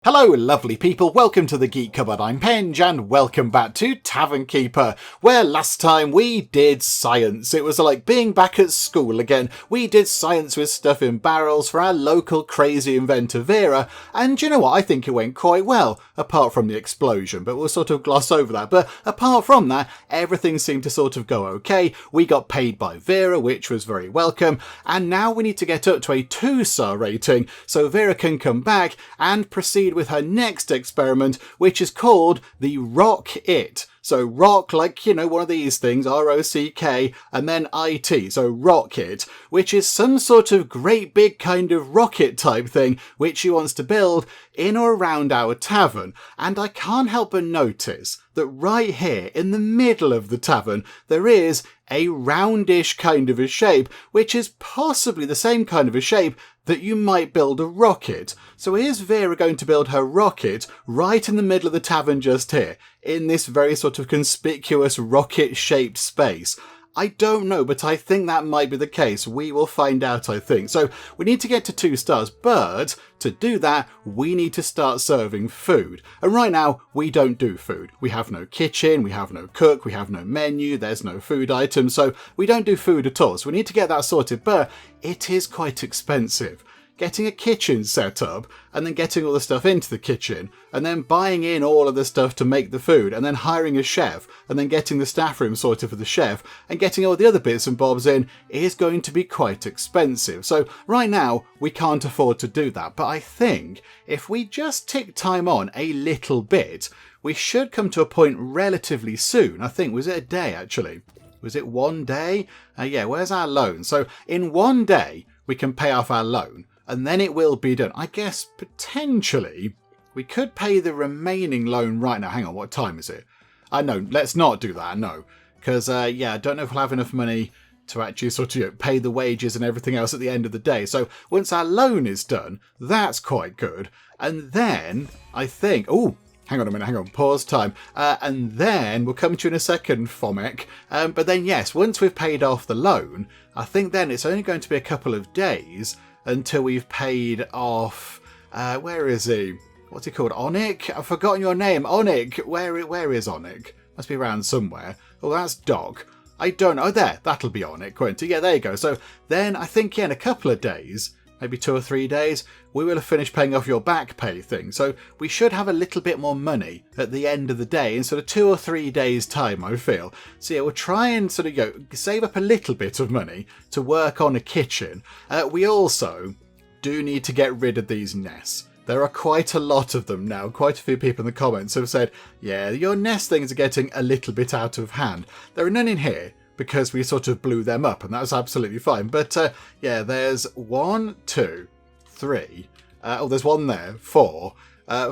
Hello lovely people, welcome to the Geek Cupboard, I'm Penge, and welcome back to Tavern Keeper, where last time we did science. It was like being back at school again. We did science with stuff in barrels for our local crazy inventor Vera, and you know what, I think it went quite well, apart from the explosion, but we'll sort of gloss over that. But apart from that, everything seemed to sort of go okay. We got paid by Vera, which was very welcome, and now we need to get up to a 2-star rating, so Vera can come back and proceed with her next experiment, which is called the Rock It. So rock, like, you know, one of these things, R-O-C-K, and then I-T, so rocket, which is some sort of great big kind of rocket type thing, which she wants to build in or around our tavern. And I can't help but notice that right here, in the middle of the tavern, there is a roundish kind of a shape, which is possibly the same kind of a shape that you might build a rocket. So here's Vera going to build her rocket right in the middle of the tavern just here, in this very sort of conspicuous rocket-shaped space. I don't know, but I think that might be the case. We will find out, I think. So we need to get to 2 stars, but to do that, we need to start serving food. And right now, we don't do food. We have no kitchen, we have no cook, we have no menu, there's no food items, so we don't do food at all. So we need to get that sorted, but it is quite expensive. Getting a kitchen set up, and then getting all the stuff into the kitchen, and then buying in all of the stuff to make the food, and then hiring a chef, and then getting the staff room sorted for the chef, and getting all the other bits and bobs in is going to be quite expensive. So right now, we can't afford to do that. But I think if we just tick time on a little bit, we should come to a point relatively soon. I think, was it a day actually? Was it 1 day? Yeah, where's our loan? So in 1 day, we can pay off our loan. And then it will be done. I guess, potentially, we could pay the remaining loan right now. Hang on, what time is it? No, let's not do that, no. Because, yeah, I don't know if we'll have enough money to actually sort of pay the wages and everything else at the end of the day. So once our loan is done, that's quite good. And then, I think... Oh, hang on a minute, hang on, pause time. And then, we'll come to you in a second, Fomek. But then, yes, once we've paid off the loan, I think then it's only going to be a couple of days until we've paid off, where is he? What's he called? Onic? I've forgotten your name. Onic. Where is Onic? Must be around somewhere. Oh, that's Doc. I don't know. Oh, there. That'll be Onic, won't it? Yeah, there you go. So then I think, yeah, in a couple of days, maybe 2 or 3 days, we will have finished paying off your back pay thing. So we should have a little bit more money at the end of the day in sort of 2 or 3 days' time, I feel. So yeah, we'll try and sort of save up a little bit of money to work on a kitchen. We also do need to get rid of these nests. There are quite a lot of them now. Quite a few people in the comments have said, yeah, your nest things are getting a little bit out of hand. There are none in here, because we sort of blew them up, and that was absolutely fine. But yeah, there's 1, 2, 3. Oh, there's one there. 4,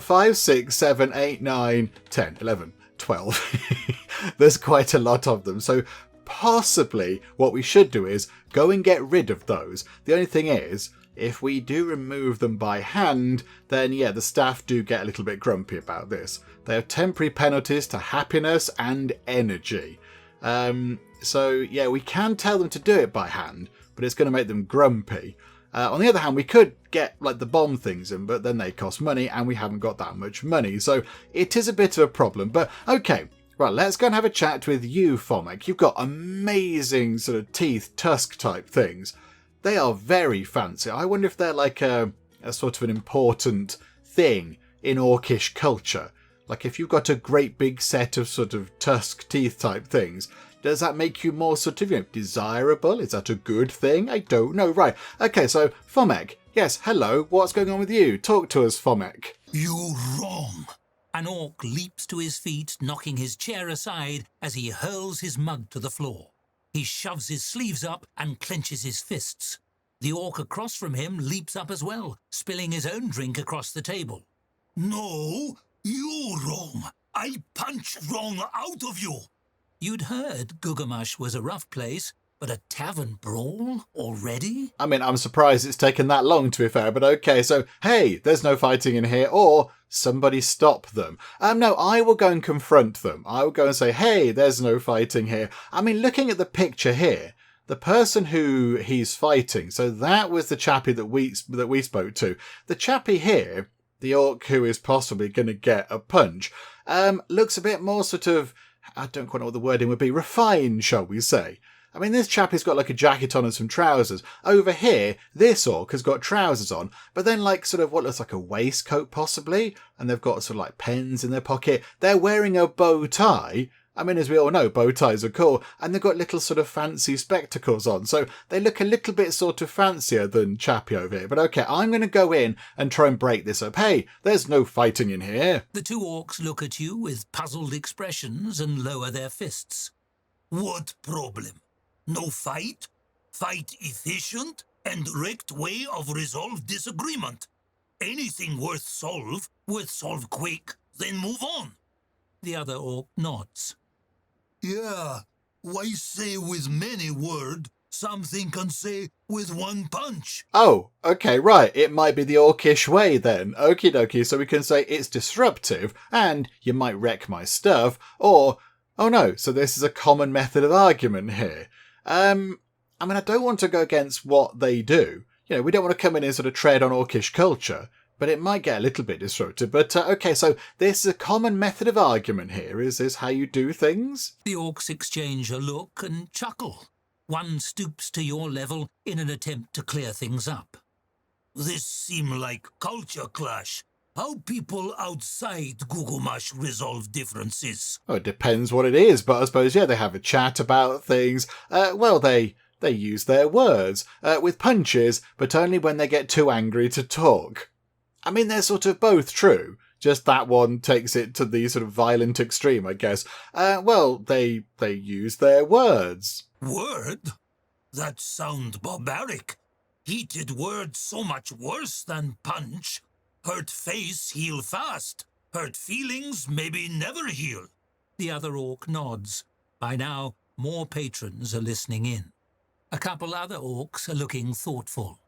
5, 6, 7, 8, 9, 10, 11, 12. There's quite a lot of them. So possibly what we should do is go and get rid of those. The only thing is, if we do remove them by hand, then yeah, the staff do get a little bit grumpy about this. They have temporary penalties to happiness and energy. So yeah, we can tell them to do it by hand, but it's going to make them grumpy. On the other hand, we could get like the bomb things in, but then they cost money and we haven't got that much money. So it is a bit of a problem, but okay. Right, let's go and have a chat with you, Fomek. You've got amazing sort of teeth, tusk type things. They are very fancy. I wonder if they're like a sort of an important thing in Orcish culture. Like if you've got a great big set of sort of tusk teeth type things, does that make you more sort of, desirable? Is that a good thing? I don't know. Right. Okay, so Fomek. Yes, hello. What's going on with you? Talk to us, Fomek. You're wrong. An orc leaps to his feet, knocking his chair aside as he hurls his mug to the floor. He shoves his sleeves up and clenches his fists. The orc across from him leaps up as well, spilling his own drink across the table. No, you're wrong. I punch wrong out of you. You'd heard Gugamash was a rough place, but a tavern brawl already? I mean, I'm surprised it's taken that long, to be fair, but okay, so, hey, there's no fighting in here, or somebody stop them. No, I will go and confront them. I will go and say, hey, there's no fighting here. I mean, looking at the picture here, the person who he's fighting, so that was the chappie that we spoke to. The chappie here the orc who is possibly going to get a punch, looks a bit more sort of, I don't quite know what the wording would be, refined, shall we say. I mean, this chap has got like a jacket on and some trousers. Over here, this orc has got trousers on, but then like sort of what looks like a waistcoat possibly, and they've got sort of like pens in their pocket. They're wearing a bow tie. I mean, as we all know, bow ties are cool, and they've got little sort of fancy spectacles on, so they look a little bit sort of fancier than Chappie over here. But okay, I'm going to go in and try and break this up. Hey, there's no fighting in here. The two orcs look at you with puzzled expressions and lower their fists. What problem? No fight? Fight efficient and direct way of resolve disagreement. Anything worth solve quick, then move on. The other orc nods. Yeah, why say with many word, something can say with one punch. Oh, okay, right. It might be the orcish way then. Okie dokie, so we can say it's disruptive and you might wreck my stuff, or, oh no, so this is a common method of argument here. I mean, I don't want to go against what they do. You know, we don't want to come in and sort of tread on orcish culture, but it might get a little bit disruptive. But okay, so this is a common method of argument here. Is this how you do things? The orcs exchange a look and chuckle. One stoops to your level in an attempt to clear things up. This seem like culture clash. How people outside Gugumash resolve differences? Oh, it depends what it is, but I suppose, yeah, they have a chat about things. Well, they use their words with punches, but only when they get too angry to talk. I mean, they're sort of both true. Just that one takes it to the sort of violent extreme, I guess. Well, they use their words. Word? That sound barbaric. Heated words so much worse than punch. Hurt face heal fast. Hurt feelings maybe never heal. The other orc nods. By now, more patrons are listening in. A couple other orcs are looking thoughtful.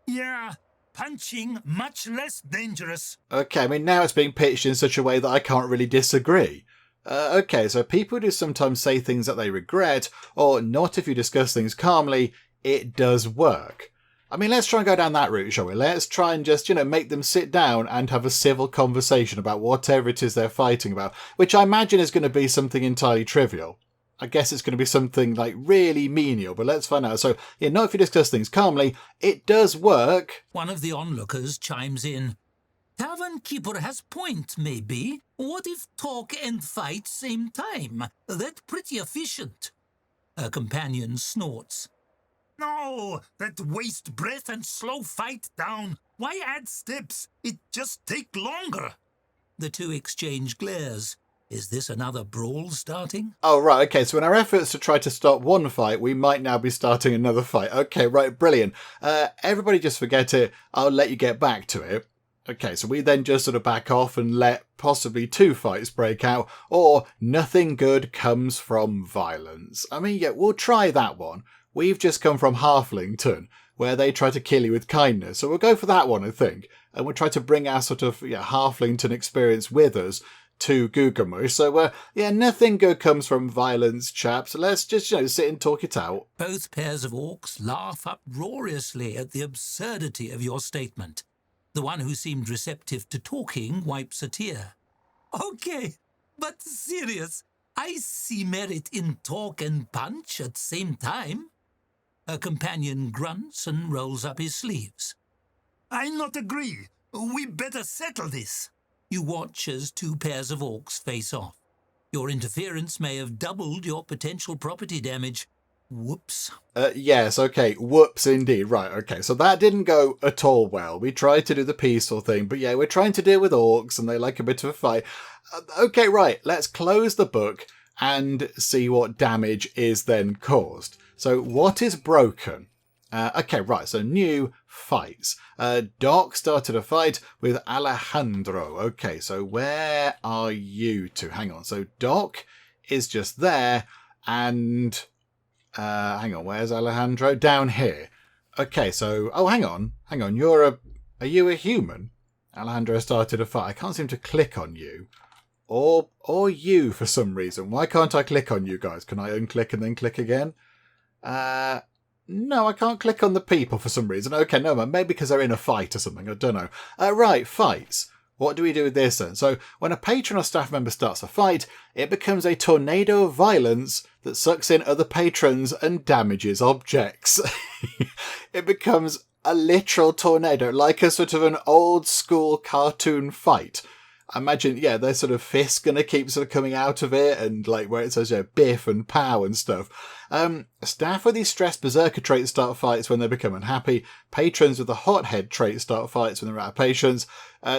Yeah, punching much less dangerous. Okay, I mean, now it's being pitched in such a way that I can't really disagree. Okay, so people do sometimes say things that they regret, or not if you discuss things calmly. It does work. I mean, let's try and go down that route, shall we? Let's try and just, make them sit down and have a civil conversation about whatever it is they're fighting about, which I imagine is going to be something entirely trivial. I guess it's going to be something like really menial, but let's find out. So, yeah, not if you discuss things calmly. It does work. One of the onlookers chimes in. Tavern Keeper has point, maybe. What if talk and fight same time? That pretty efficient. Her companion snorts. No, that waste breath and slow fight down. Why add steps? It just take longer. The two exchange glares. Is this another brawl starting? Oh, right, okay, so in our efforts to try to stop one fight, we might now be starting another fight. Okay, right, brilliant. Everybody just forget it. I'll let you get back to it. Okay, so we then just sort of back off and let possibly two fights break out, or nothing good comes from violence. I mean, yeah, we'll try that one. We've just come from Halflington, where they try to kill you with kindness, so we'll go for that one, I think. And we'll try to bring our sort of Halflington experience with us to Gugumash. So, nothing good comes from violence, chaps. Let's just, sit and talk it out. Both pairs of orcs laugh uproariously at the absurdity of your statement. The one who seemed receptive to talking wipes a tear. Okay, but serious. I see merit in talk and punch at same time. Her companion grunts and rolls up his sleeves. I not agree. We better settle this. You watch as two pairs of orcs face off. Your interference may have doubled your potential property damage. Whoops. Yes, okay, whoops indeed. Right, okay, so that didn't go at all well. We tried to do the peaceful thing, but yeah, we're trying to deal with orcs and they like a bit of a fight. Okay, right, let's close the book and see what damage is then caused. So what is broken? Okay, right, so new fights. Doc started a fight with Alejandro. Okay, so where are you two? Hang on, so Doc is just there and... hang on, where's Alejandro? Down here. Okay, so... Oh, hang on. Are you a human? Alejandro started a fight. I can't seem to click on you. Or you, for some reason. Why can't I click on you guys? Can I unclick and then click again? No, I can't click on the people for some reason. Okay, no, maybe because they're in a fight or something. I don't know. Right, fights. What do we do with this then? So when a patron or staff member starts a fight, it becomes a tornado of violence that sucks in other patrons and damages objects. It becomes a literal tornado, like a sort of an old school cartoon fight. Imagine, yeah, their sort of fists going to keep sort of coming out of it, and like where it says, biff and pow and stuff. Staff with these stressed berserker traits start fights when they become unhappy. Patrons with the hothead trait start fights when they're out of patience.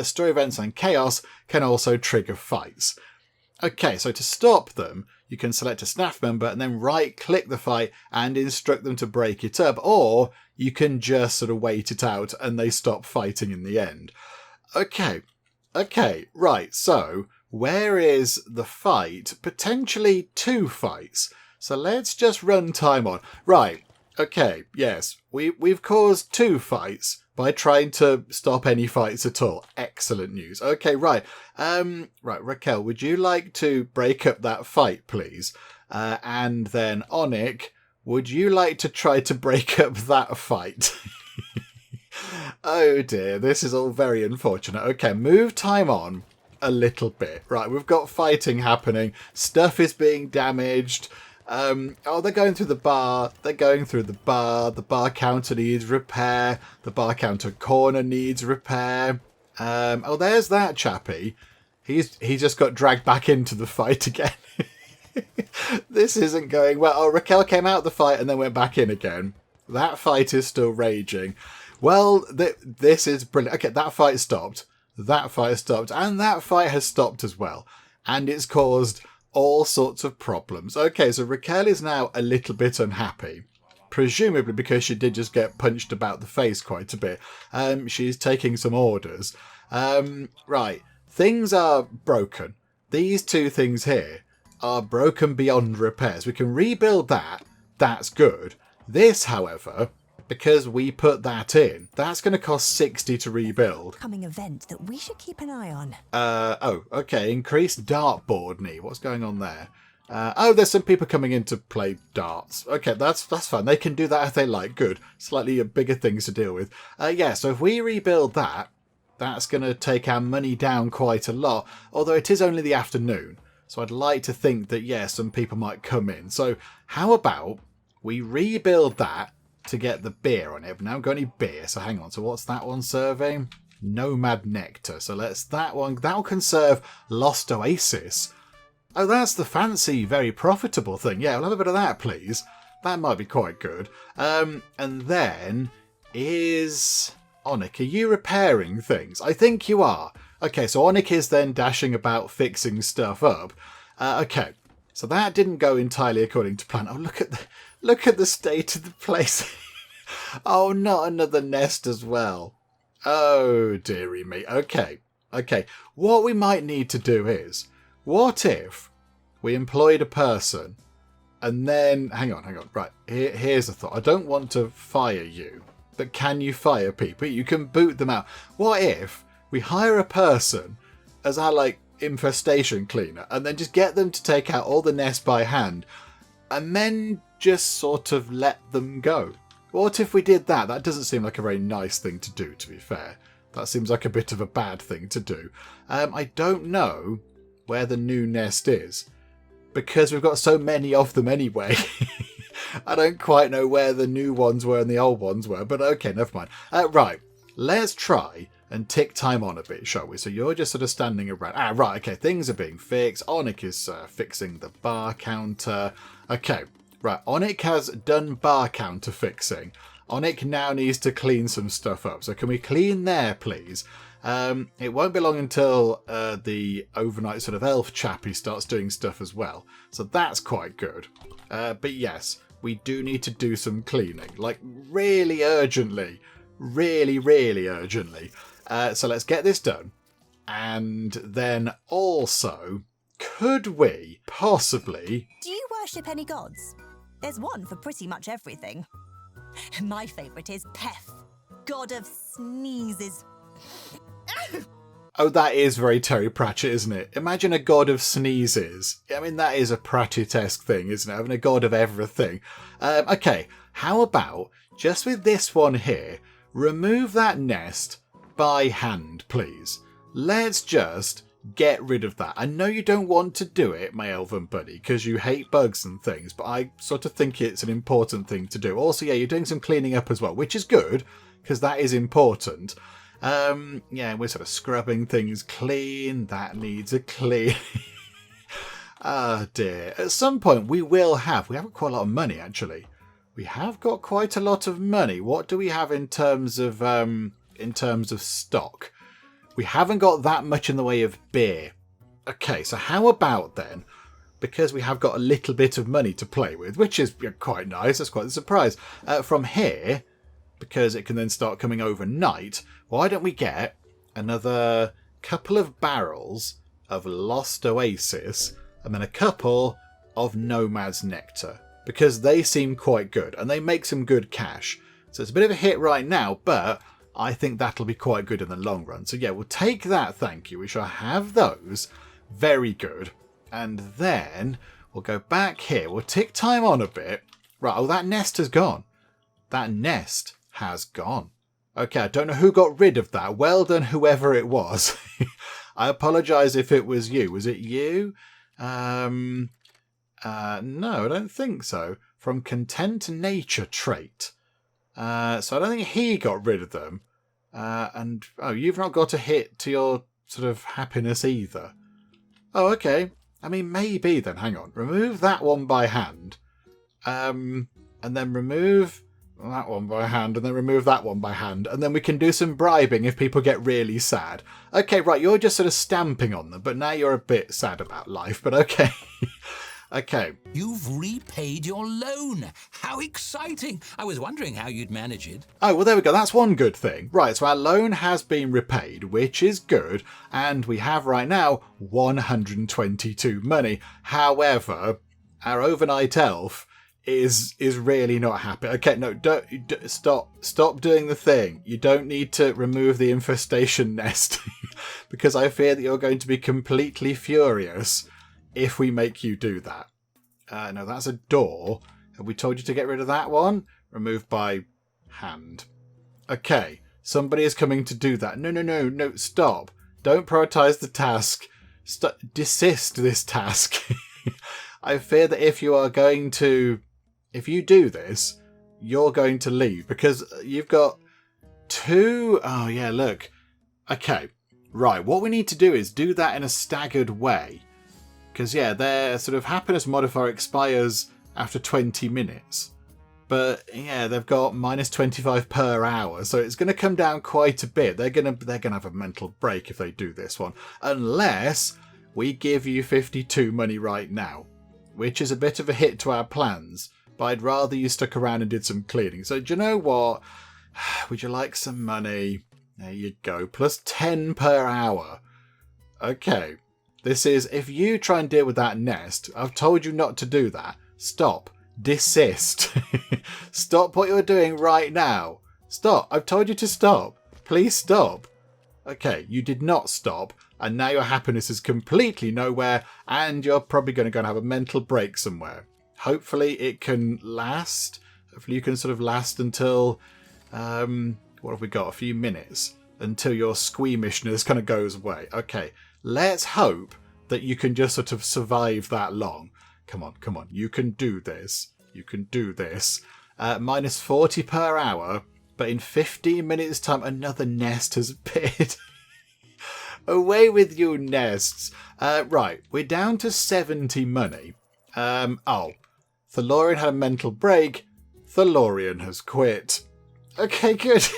Story events and chaos can also trigger fights. Okay, so to stop them, you can select a staff member and then right-click the fight and instruct them to break it up, or you can just sort of wait it out and they stop fighting in the end. Okay, right, so where is the fight? Potentially 2 fights. So let's just run time on. Right, okay, yes, we've caused 2 fights by trying to stop any fights at all. Excellent news. Okay, right. Right, Raquel, would you like to break up that fight, please? And then Onic, would you like to try to break up that fight? Oh dear, this is all very unfortunate. Okay, move time on a little bit. Right, we've got fighting happening. Stuff is being damaged. They're going through the bar. They're going through the bar. The bar counter needs repair. The bar counter corner needs repair. There's that chappie. He's just got dragged back into the fight again. This isn't going well. Oh, Raquel came out of the fight and then went back in again. That fight is still raging. Well, this is brilliant. Okay, that fight stopped. That fight stopped. And that fight has stopped as well. And it's caused all sorts of problems. Okay, so Raquel is now a little bit unhappy. Presumably because she did just get punched about the face quite a bit. She's taking some orders. Right, things are broken. These 2 things here are broken beyond repairs. We can rebuild that. That's good. This, however, because we put that in, that's going to cost 60 to rebuild. Coming event that we should keep an eye on. Okay. Increased dartboard need. What's going on there? There's some people coming in to play darts. Okay, that's fine. They can do that if they like. Good. Slightly bigger things to deal with. So if we rebuild that, that's going to take our money down quite a lot. Although it is only the afternoon. So I'd like to think that, some people might come in. So how about we rebuild that to get the beer on it. But now I've got any beer, so hang on. So what's that one serving? Nomad Nectar. So that one can serve Lost Oasis. Oh, that's the fancy, very profitable thing. Yeah, we'll have a bit of that, please. That might be quite good. And then is Onic, are you repairing things? I think you are. Okay, so Onic is then dashing about fixing stuff up. Okay, so that didn't go entirely according to plan. Oh, look at the state of the place. Oh, not another nest as well. Oh, dearie me. Okay. What we might need to do is, what if we employed a person and then... Hang on. Right, here's a thought. I don't want to fire you, but can you fire people? You can boot them out. What if we hire a person as our, infestation cleaner and then just get them to take out all the nests by hand and then just sort of let them go? What if we did that? That doesn't seem like a very nice thing to do, to be fair. That seems like a bit of a bad thing to do. I don't know where the new nest is, because we've got so many of them anyway. I don't quite know where the new ones were and the old ones were, but okay, never mind. Right, let's try and tick time on a bit, shall we? So you're just sort of standing around. Right, okay, things are being fixed. Onic is fixing the bar counter. Okay, right, Onic has done bar counter fixing. Onic now needs to clean some stuff up. So can we clean there, please? It won't be long until the overnight sort of elf chappie starts doing stuff as well. So that's quite good. But yes, we do need to do some cleaning. Really urgently. Really, really urgently. So let's get this done. And then also, could we possibly... Do you worship any gods? There's one for pretty much everything. My favourite is Pef, god of sneezes. Oh, that is very Terry Pratchett, isn't it? Imagine a god of sneezes. I mean, that is a Pratchett-esque thing, isn't it? Having a god of everything. Okay, How about, just with this one here, remove that nest by hand, please. Let's just get rid of that. I know you don't want to do it, my elven buddy, because you hate bugs and things, but I sort of think it's an important thing to do. Also, yeah, you're doing some cleaning up as well, which is good, because that is important. Yeah, we're sort of scrubbing things clean. That needs a clean. Ah, dear. At some point, we have quite a lot of money, actually. We have got quite a lot of money. What do we have in terms of stock? We haven't got that much in the way of beer. Okay, so how about then, because we have got a little bit of money to play with, which is quite nice, that's quite a surprise, from here, because it can then start coming overnight, why don't we get another couple of barrels of Lost Oasis and then a couple of Nomad's Nectar, because they seem quite good and they make some good cash. So it's a bit of a hit right now, but I think that'll be quite good in the long run. So yeah, we'll take that, thank you. We shall have those. Very good. And then we'll go back here. We'll tick time on a bit. Right, oh, that nest has gone. That nest has gone. Okay, I don't know who got rid of that. Well done, whoever it was. I apologise if it was you. Was it you? No, I don't think so. From Content Nature trait. So I don't think he got rid of them. And you've not got a hit to your sort of happiness either. Oh, okay. I mean, maybe then. Hang on. Remove that one by hand. And then remove that one by hand. And then remove that one by hand. And then we can do some bribing if people get really sad. Okay, right. You're just sort of stamping on them. But now you're a bit sad about life. But okay. Okay. You've repaid your loan. How exciting. I was wondering how you'd manage it. Oh, well, there we go. That's one good thing. Right, so our loan has been repaid, which is good. And we have right now 122 money. However, our overnight elf is really not happy. Okay, no, stop doing the thing. You don't need to remove the infestation nest because I fear that you're going to be completely furious if we make you do that. No, that's a door. Have we told you to get rid of that one? Remove by hand. Okay, somebody is coming to do that. No, stop. Don't prioritise the task. Desist this task. I fear that if you do this, you're going to leave because you've got two... Oh, yeah, look. Okay, right. What we need to do is do that in a staggered way. Because, yeah, their sort of happiness modifier expires after 20 minutes. But, yeah, they've got minus 25 per hour. So it's going to come down quite a bit. They're going to have a mental break if they do this one. Unless we give you 52 money right now. Which is a bit of a hit to our plans. But I'd rather you stuck around and did some cleaning. So, do you know what? Would you like some money? There you go. Plus 10 per hour. Okay. This is, if you try and deal with that nest, I've told you not to do that. Stop. Desist. Stop what you're doing right now. Stop. I've told you to stop. Please stop. Okay, you did not stop, and now your happiness is completely nowhere, and you're probably going to go and have a mental break somewhere. Hopefully it can last. Hopefully you can sort of last until, what have we got? A few minutes. Until your squeamishness kind of goes away. Okay. Let's hope that you can just sort of survive that long. Come on. You can do this. Minus 40 per hour, but in 15 minutes' time, another nest has appeared. Away with you, nests. Right, we're down to 70 money. Thalorian had a mental break. Thalorian has quit. Okay, good.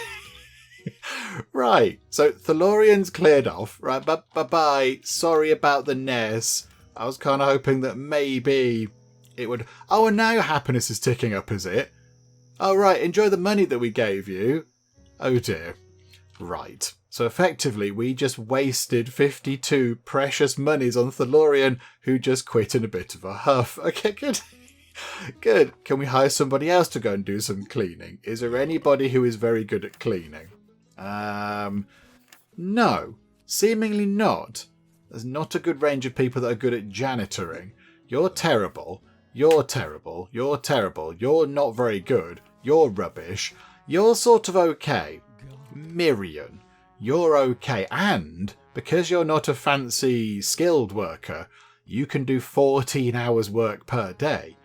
Right, so Thalorian's cleared off. Right, bye-bye. Sorry about the nest. I was kind of hoping that maybe it would... Oh, and now your happiness is ticking up, is it? Oh, right, enjoy the money that we gave you. Oh, dear. Right, so effectively we just wasted 52 precious monies on Thalorian, who just quit in a bit of a huff. Okay, good. Good. Can we hire somebody else to go and do some cleaning? Is there anybody who is very good at cleaning? No, seemingly not. There's not a good range of people that are good at janitoring. You're terrible. You're not very good. you're rubbish. You're sort of okay. Miriam, you're okay. And because you're not a fancy skilled worker, you can do 14 hours work per day.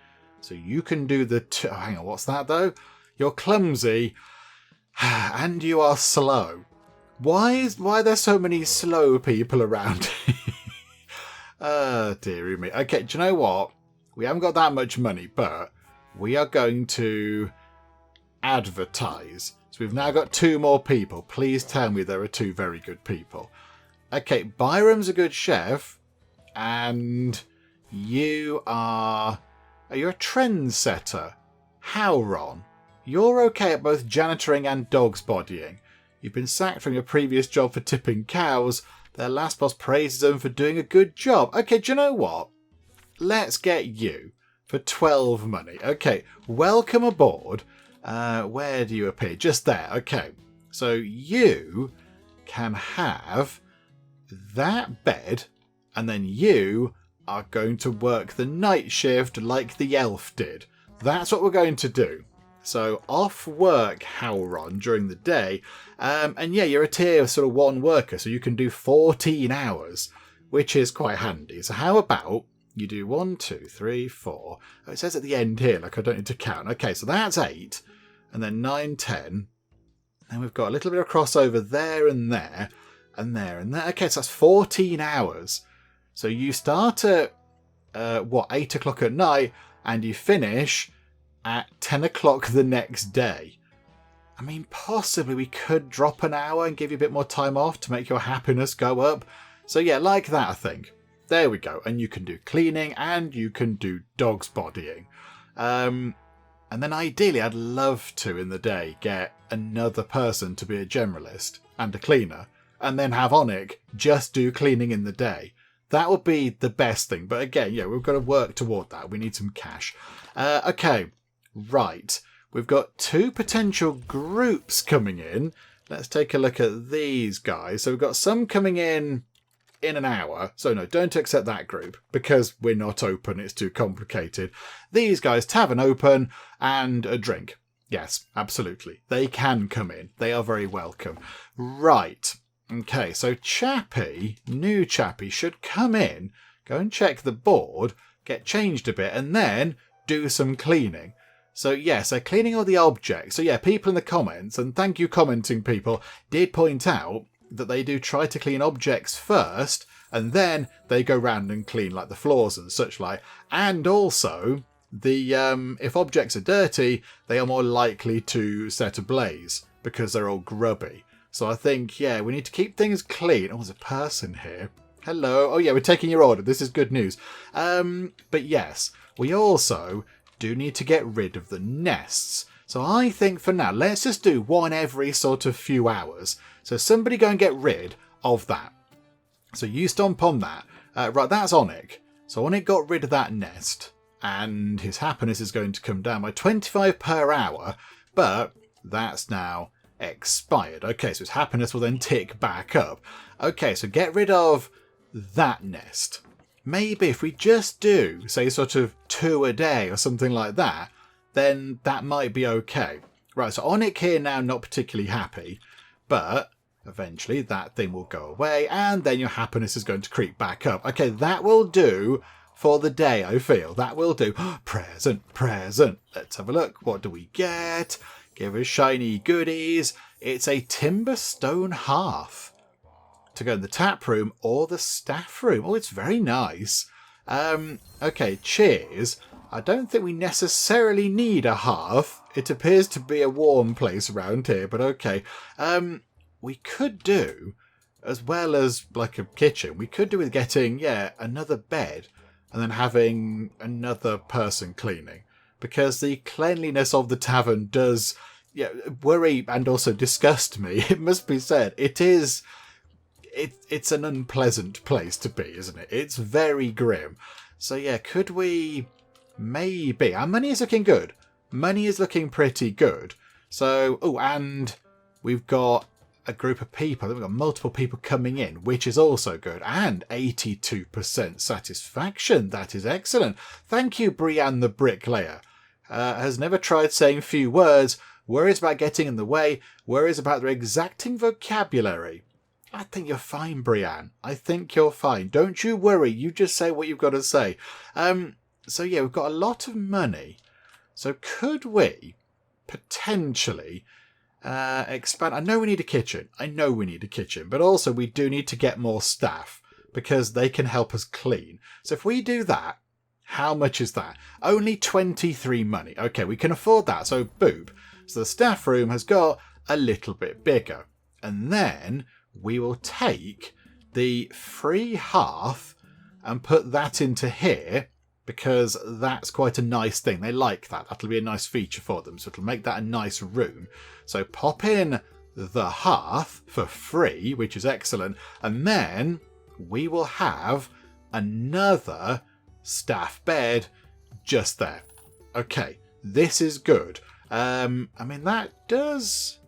So you can do the... oh, hang on, what's that though? You're clumsy and you are slow. Why are there so many slow people around? Oh, dearie me. Okay, do you know what? We haven't got that much money, but we are going to advertise. So we've now got 2 more people. Please tell me there are 2 very good people. Okay, Byram's a good chef. And you are... you're a trendsetter. Howron. You're okay at both janitoring and dogs bodying. You've been sacked from your previous job for tipping cows. Their last boss praises them for doing a good job. Okay, do you know what? Let's get you for 12 money. Okay, welcome aboard. Where do you appear? Just there. Okay, so you can have that bed, and then you are going to work the night shift like the elf did. That's what we're going to do. So off work, Howron, during the day. And yeah, you're a tier sort of 1 worker, so you can do 14 hours, which is quite handy. So how about you do 1, 2, 3, 4. Oh, it says at the end here, like I don't need to count. Okay, so that's 8. And then 9, 10. Then we've got a little bit of crossover there and there. And there and there. Okay, so that's 14 hours. So you start at, 8 o'clock at night, and you finish at 10 o'clock the next day. I mean, possibly we could drop an hour and give you a bit more time off to make your happiness go up. So yeah, like that, I think. There we go. And you can do cleaning and you can do dogs bodying. And then ideally, I'd love to, in the day, get another person to be a generalist and a cleaner, and then have Onic just do cleaning in the day. That would be the best thing. But again, yeah, we've got to work toward that. We need some cash. Okay, right. We've got 2 potential groups coming in. Let's take a look at these guys. So we've got some coming in an hour. So no, don't accept that group because we're not open. It's too complicated. These guys, tavern open and a drink. Yes, absolutely. They can come in. They are very welcome. Right. Okay, so Chappie, new Chappie, should come in, go and check the board, get changed a bit, and then do some cleaning. So yes, they're cleaning all the objects. So yeah, people in the comments, and thank you commenting people, did point out that they do try to clean objects first, and then they go round and clean like the floors and such like. And also, the if objects are dirty, they are more likely to set ablaze because they're all grubby. So I think, yeah, we need to keep things clean. Oh, there's a person here. Hello. Oh, yeah, we're taking your order. This is good news. But yes, we also do need to get rid of the nests. So I think for now, let's just do 1 every sort of few hours. So somebody go and get rid of that. So you stomp on that. Right, that's Onic. So Onic got rid of that nest. And his happiness is going to come down by 25 per hour. But that's now expired. Okay, so his happiness will then tick back up. Okay, so get rid of that nest. Maybe if we just do, say, sort of 2 a day or something like that, then that might be okay. Right, so Onic here now not particularly happy, but eventually that thing will go away and then your happiness is going to creep back up. Okay, that will do for the day, I feel. That will do. Present, present. Let's have a look. What do we get? Give us shiny goodies. It's a timber stone hearth to go in the tap room or the staff room. Oh, it's very nice. Okay, cheers. I don't think we necessarily need a hearth. It appears to be a warm place around here, but okay. We could do, as well as like a kitchen, we could do with getting, yeah, another bed and then having another person cleaning. Because the cleanliness of the tavern does worry and also disgust me. It must be said. It's an unpleasant place to be, isn't it? It's very grim. So yeah, could we maybe... Our money is looking good. Money is looking pretty good. So, oh, and we've got a group of people. We've got multiple people coming in, which is also good. And 82% satisfaction. That is excellent. Thank you, Brianne the Bricklayer. has never tried saying few words, worries about getting in the way, worries about their exacting vocabulary. I think you're fine, Brienne. I think you're fine. Don't you worry. You just say what you've got to say. So yeah, we've got a lot of money. So could we potentially expand? I know we need a kitchen. But also we do need to get more staff because they can help us clean. So if we do that, how much is that? Only 23 money. Okay, we can afford that. So boob. So the staff room has got a little bit bigger. And then we will take the free hearth and put that into here because that's quite a nice thing. They like that. That'll be a nice feature for them. So it'll make that a nice room. So pop in the hearth for free, which is excellent. And then we will have another staff bed just there. Okay, this is good. I mean, that does...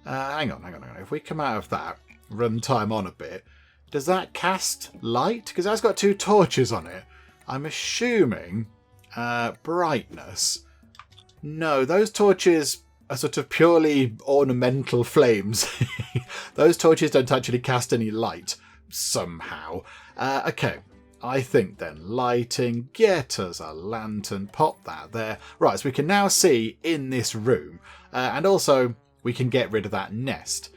hang on. If we come out of that, run time on a bit, does that cast light? Because that's got 2 torches on it. I'm assuming brightness. No, those torches are sort of purely ornamental flames. Those torches don't actually cast any light somehow. Okay, I think then lighting, get us a lantern, pop that there. Right, so we can now see in this room. And also we can get rid of that nest.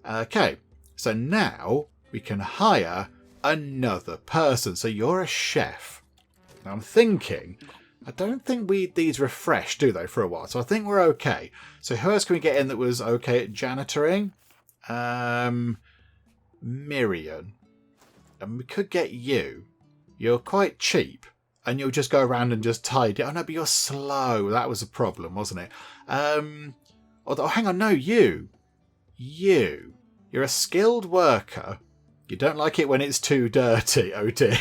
Okay, so now we can hire another person. So you're a chef. Now I'm thinking, I don't think these refresh, do they, for a while? So I think we're okay. So who else can we get in that was okay at janitoring? Miriam. And we could get you. You're quite cheap. And you'll just go around and just tidy. Oh no, but you're slow. That was a problem, wasn't it? Oh, hang on, no, you. You're a skilled worker. You don't like it when it's too dirty, oh dear.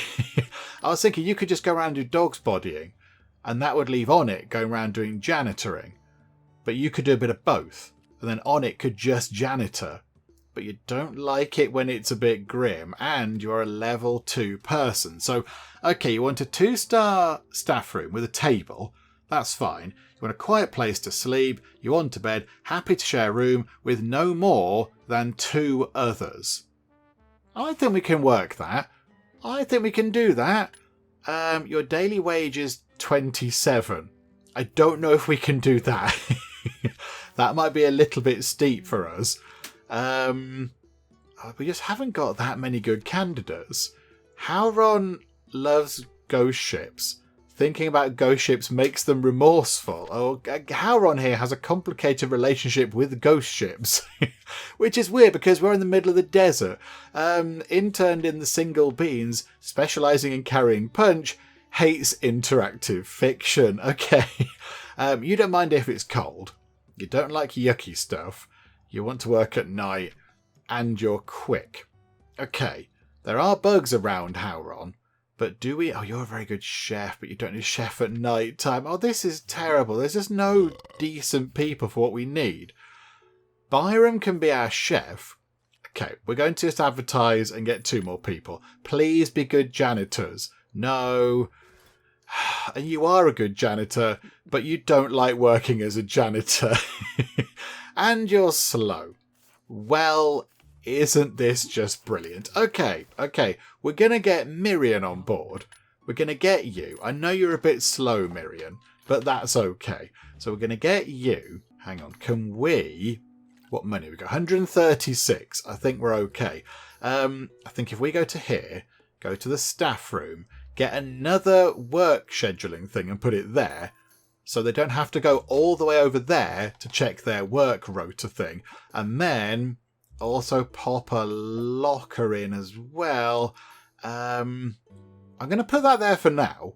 I was thinking you could just go around and do dog's bodying, and that would leave Onic going around doing janitoring. But you could do a bit of both, and then Onic could just janitor. But you don't like it when it's a bit grim, and you're a level 2 person. So, okay, you want a 2-star staff room with a table. That's fine. You want a quiet place to sleep. You want a bed. Happy to share a room with no more than 2 others. I think we can work that. I think we can do that. Your daily wage is 27. I don't know if we can do that. That might be a little bit steep for us. We just haven't got that many good candidates. Howron loves ghost ships. Thinking about ghost ships makes them remorseful. Oh, Howron here has a complicated relationship with ghost ships. Which is weird because we're in the middle of the desert. Interned in the single beans, specialising in carrying punch, hates interactive fiction. Okay. You don't mind if it's cold. You don't like yucky stuff. You want to work at night. And you're quick. Okay. There are bugs around Howron. But do we... Oh, you're a very good chef, but you don't need a chef at night time. Oh, this is terrible. There's just no decent people for what we need. Byram can be our chef. Okay, we're going to just advertise and get 2 more people. Please be good janitors. No. And you are a good janitor, but you don't like working as a janitor. And you're slow. Well, isn't this just brilliant? Okay. We're going to get Miriam on board. We're going to get you. I know you're a bit slow, Miriam, but that's okay. So we're going to get you. Hang on. Can we... What money? We got 136. I think we're okay. I think if we go to here, go to the staff room, get another work scheduling thing and put it there, so they don't have to go all the way over there to check their work rota thing. And then also pop a locker in as well. I'm going to put that there for now.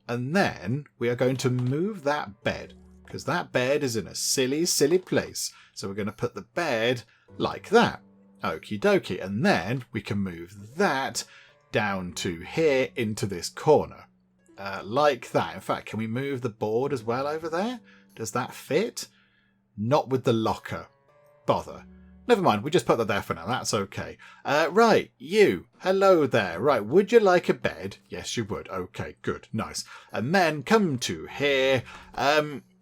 And then we are going to move that bed, because that bed is in a silly, silly place. So we're going to put the bed like that. Okie dokie. And then we can move that down to here into this corner. Like that. In fact, can we move the board as well over there? Does that fit? Not with the locker. Bother. Never mind, we just put that there for now. That's okay. Right, you. Hello there. Right, would you like a bed? Yes, you would. Okay, good. Nice. And then come to here.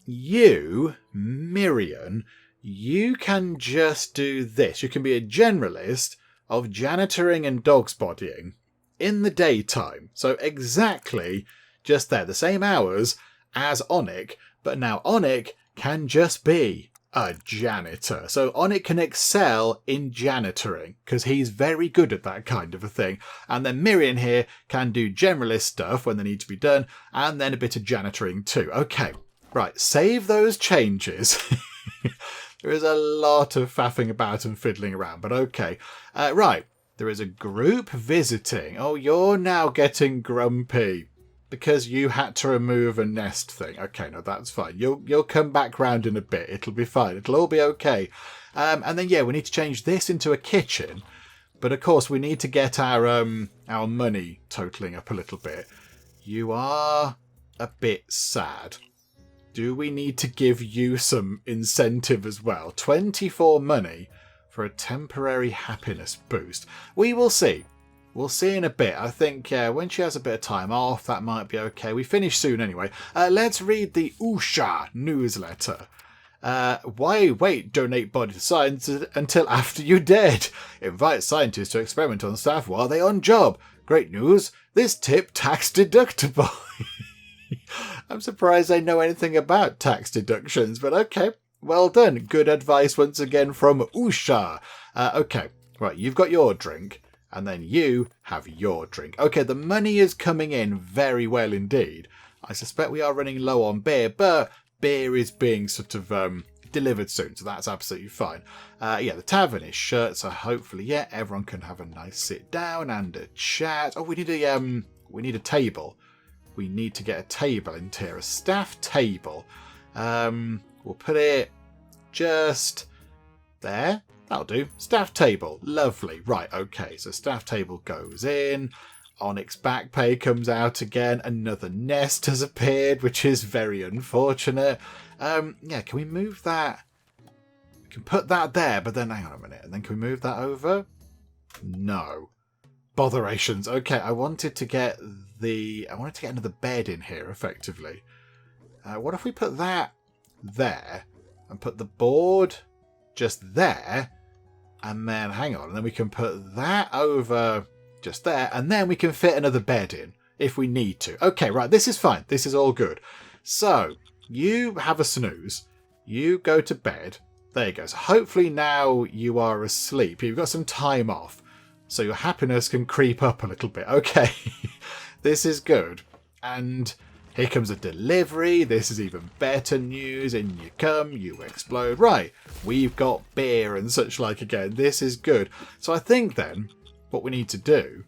you, Miriam, you can just do this. You can be a generalist of janitoring and dogs bodying in the daytime. So exactly just there, the same hours as Onic, but now Onic can just be a janitor. So Onic can excel in janitoring because he's very good at that kind of a thing. And then Miriam here can do generalist stuff when they need to be done, and then a bit of janitoring too. Okay, right, save those changes. There is a lot of faffing about and fiddling around, but okay. Right, there is a group visiting. Oh, you're now getting grumpy because you had to remove a nest thing. Okay, no, that's fine. You'll come back round in a bit. It'll be fine. It'll all be okay. And then, yeah, we need to change this into a kitchen. But, of course, we need to get our money totaling up a little bit. You are a bit sad. Do we need to give you some incentive as well? 24 money for a temporary happiness boost. We will see. We'll see in a bit. I think when she has a bit of time off, that might be okay. We finish soon anyway. Let's read the Usha newsletter. Why wait? Donate body to science until after you're dead. Invite scientists to experiment on staff while they're on job. Great news. This tip tax deductible. I'm surprised I know anything about tax deductions, but okay. Well done. Good advice once again from Usha. Okay, right, you've got your drink, and then you have your drink. Okay, the money is coming in very well indeed. I suspect we are running low on beer, but beer is being sort of delivered soon, so that's absolutely fine. Yeah, the tavern is shut, so hopefully, yeah, everyone can have a nice sit down and a chat. Oh, we need a table. We need to get a table into here, a staff table. We'll put it just there. That'll do. Staff table. Lovely. Right, okay. So staff table goes in. Onyx back pay comes out again. Another nest has appeared, which is very unfortunate. Yeah, can we move that? We can put that there, but then hang on a minute. And then can we move that over? No. Botherations. Okay, I wanted to get another bed in here, effectively. What if we put that there and put the board just there, and then hang on, and then we can put that over just there, and then we can fit another bed in if we need to. Okay, right, this is fine. This is all good. So you have a snooze. You go to bed. There you go. So hopefully now you are asleep. You've got some time off, so your happiness can creep up a little bit. Okay, this is good. And here comes a delivery. This is even better news. In you come, you explode. Right, we've got beer and such like again. This is good. So I think then what we need to do...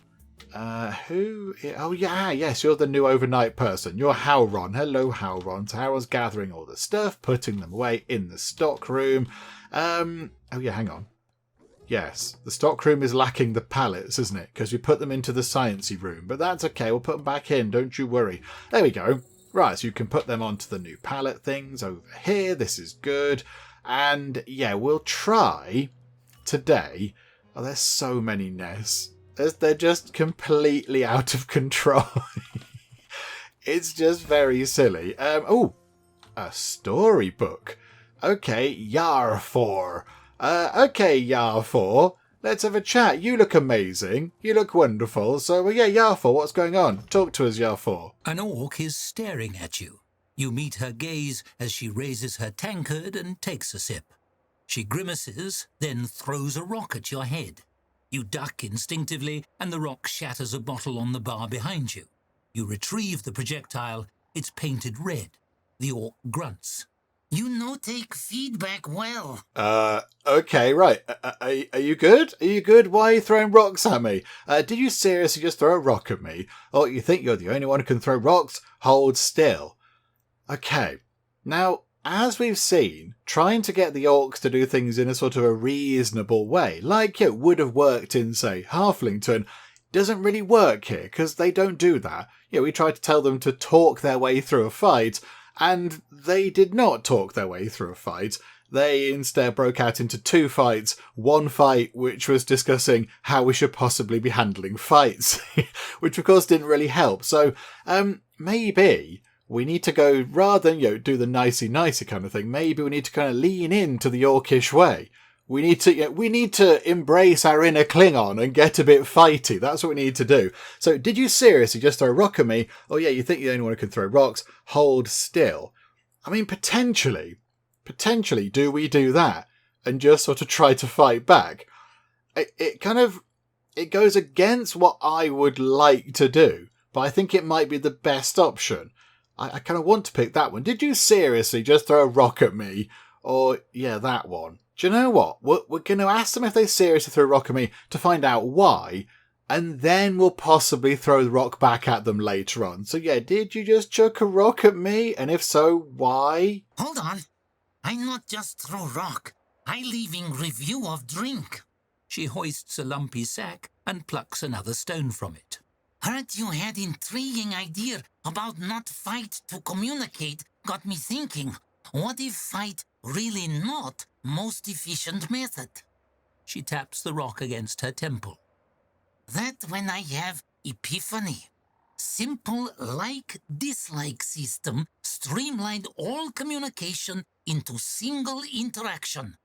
Oh, yeah, yes, you're the new overnight person. You're Howron. Hello, Howron. So Howron's gathering all the stuff, putting them away in the stock room. Oh, yeah, hang on. Yes, the stockroom is lacking the pallets, isn't it? Because we put them into the sciencey room. But that's okay, we'll put them back in, don't you worry. There we go. Right, so you can put them onto the new pallet things over here. This is good. And yeah, we'll try today. Oh, there's so many nests. They're just completely out of control. It's just very silly. Oh, a storybook. Okay, Yarfor. Okay, Yarfor, let's have a chat. You look amazing. You look wonderful. So, yeah, Yarfor, what's going on? Talk to us, Yarfor. An orc is staring at you. You meet her gaze as she raises her tankard and takes a sip. She grimaces, then throws a rock at your head. You duck instinctively, and the rock shatters a bottle on the bar behind you. You retrieve the projectile. It's painted red. The orc grunts. You no take feedback well. Okay, right. Are you good? Are you good? Why are you throwing rocks at me? Did you seriously just throw a rock at me? Oh, you think you're the only one who can throw rocks? Hold still. Okay. Now, as we've seen, trying to get the orcs to do things in a sort of a reasonable way, like it would have worked in, say, Halflington, doesn't really work here, because they don't do that. Yeah, we tried to tell them to talk their way through a fight, and they did not talk their way through a fight. They instead broke out into two fights. One fight which was discussing how we should possibly be handling fights, which of course didn't really help. So maybe we need to go, rather than, do the nicey-nicey kind of thing, maybe we need to kind of lean into the Orcish way. We need to embrace our inner Klingon and get a bit fighty. That's what we need to do. So did you seriously just throw a rock at me? Oh yeah, you think you're the only one who can throw rocks? Hold still. I mean, potentially, do we do that and just sort of try to fight back? It goes against what I would like to do, but I think it might be the best option. I kind of want to pick that one. Did you seriously just throw a rock at me? Or, yeah, that one. Do you know what? We're going to ask them if they seriously threw a rock at me to find out why, and then we'll possibly throw the rock back at them later on. So yeah, did you just chuck a rock at me? And if so, why? Hold on. I not just throw rock. I leaving review of drink. She hoists a lumpy sack and plucks another stone from it. Heard you had intriguing idea about not fight to communicate. Got me thinking, what if fight really not most efficient method? She taps the rock against her temple. That when I have epiphany. Simple like-dislike system streamlined all communication into single interaction.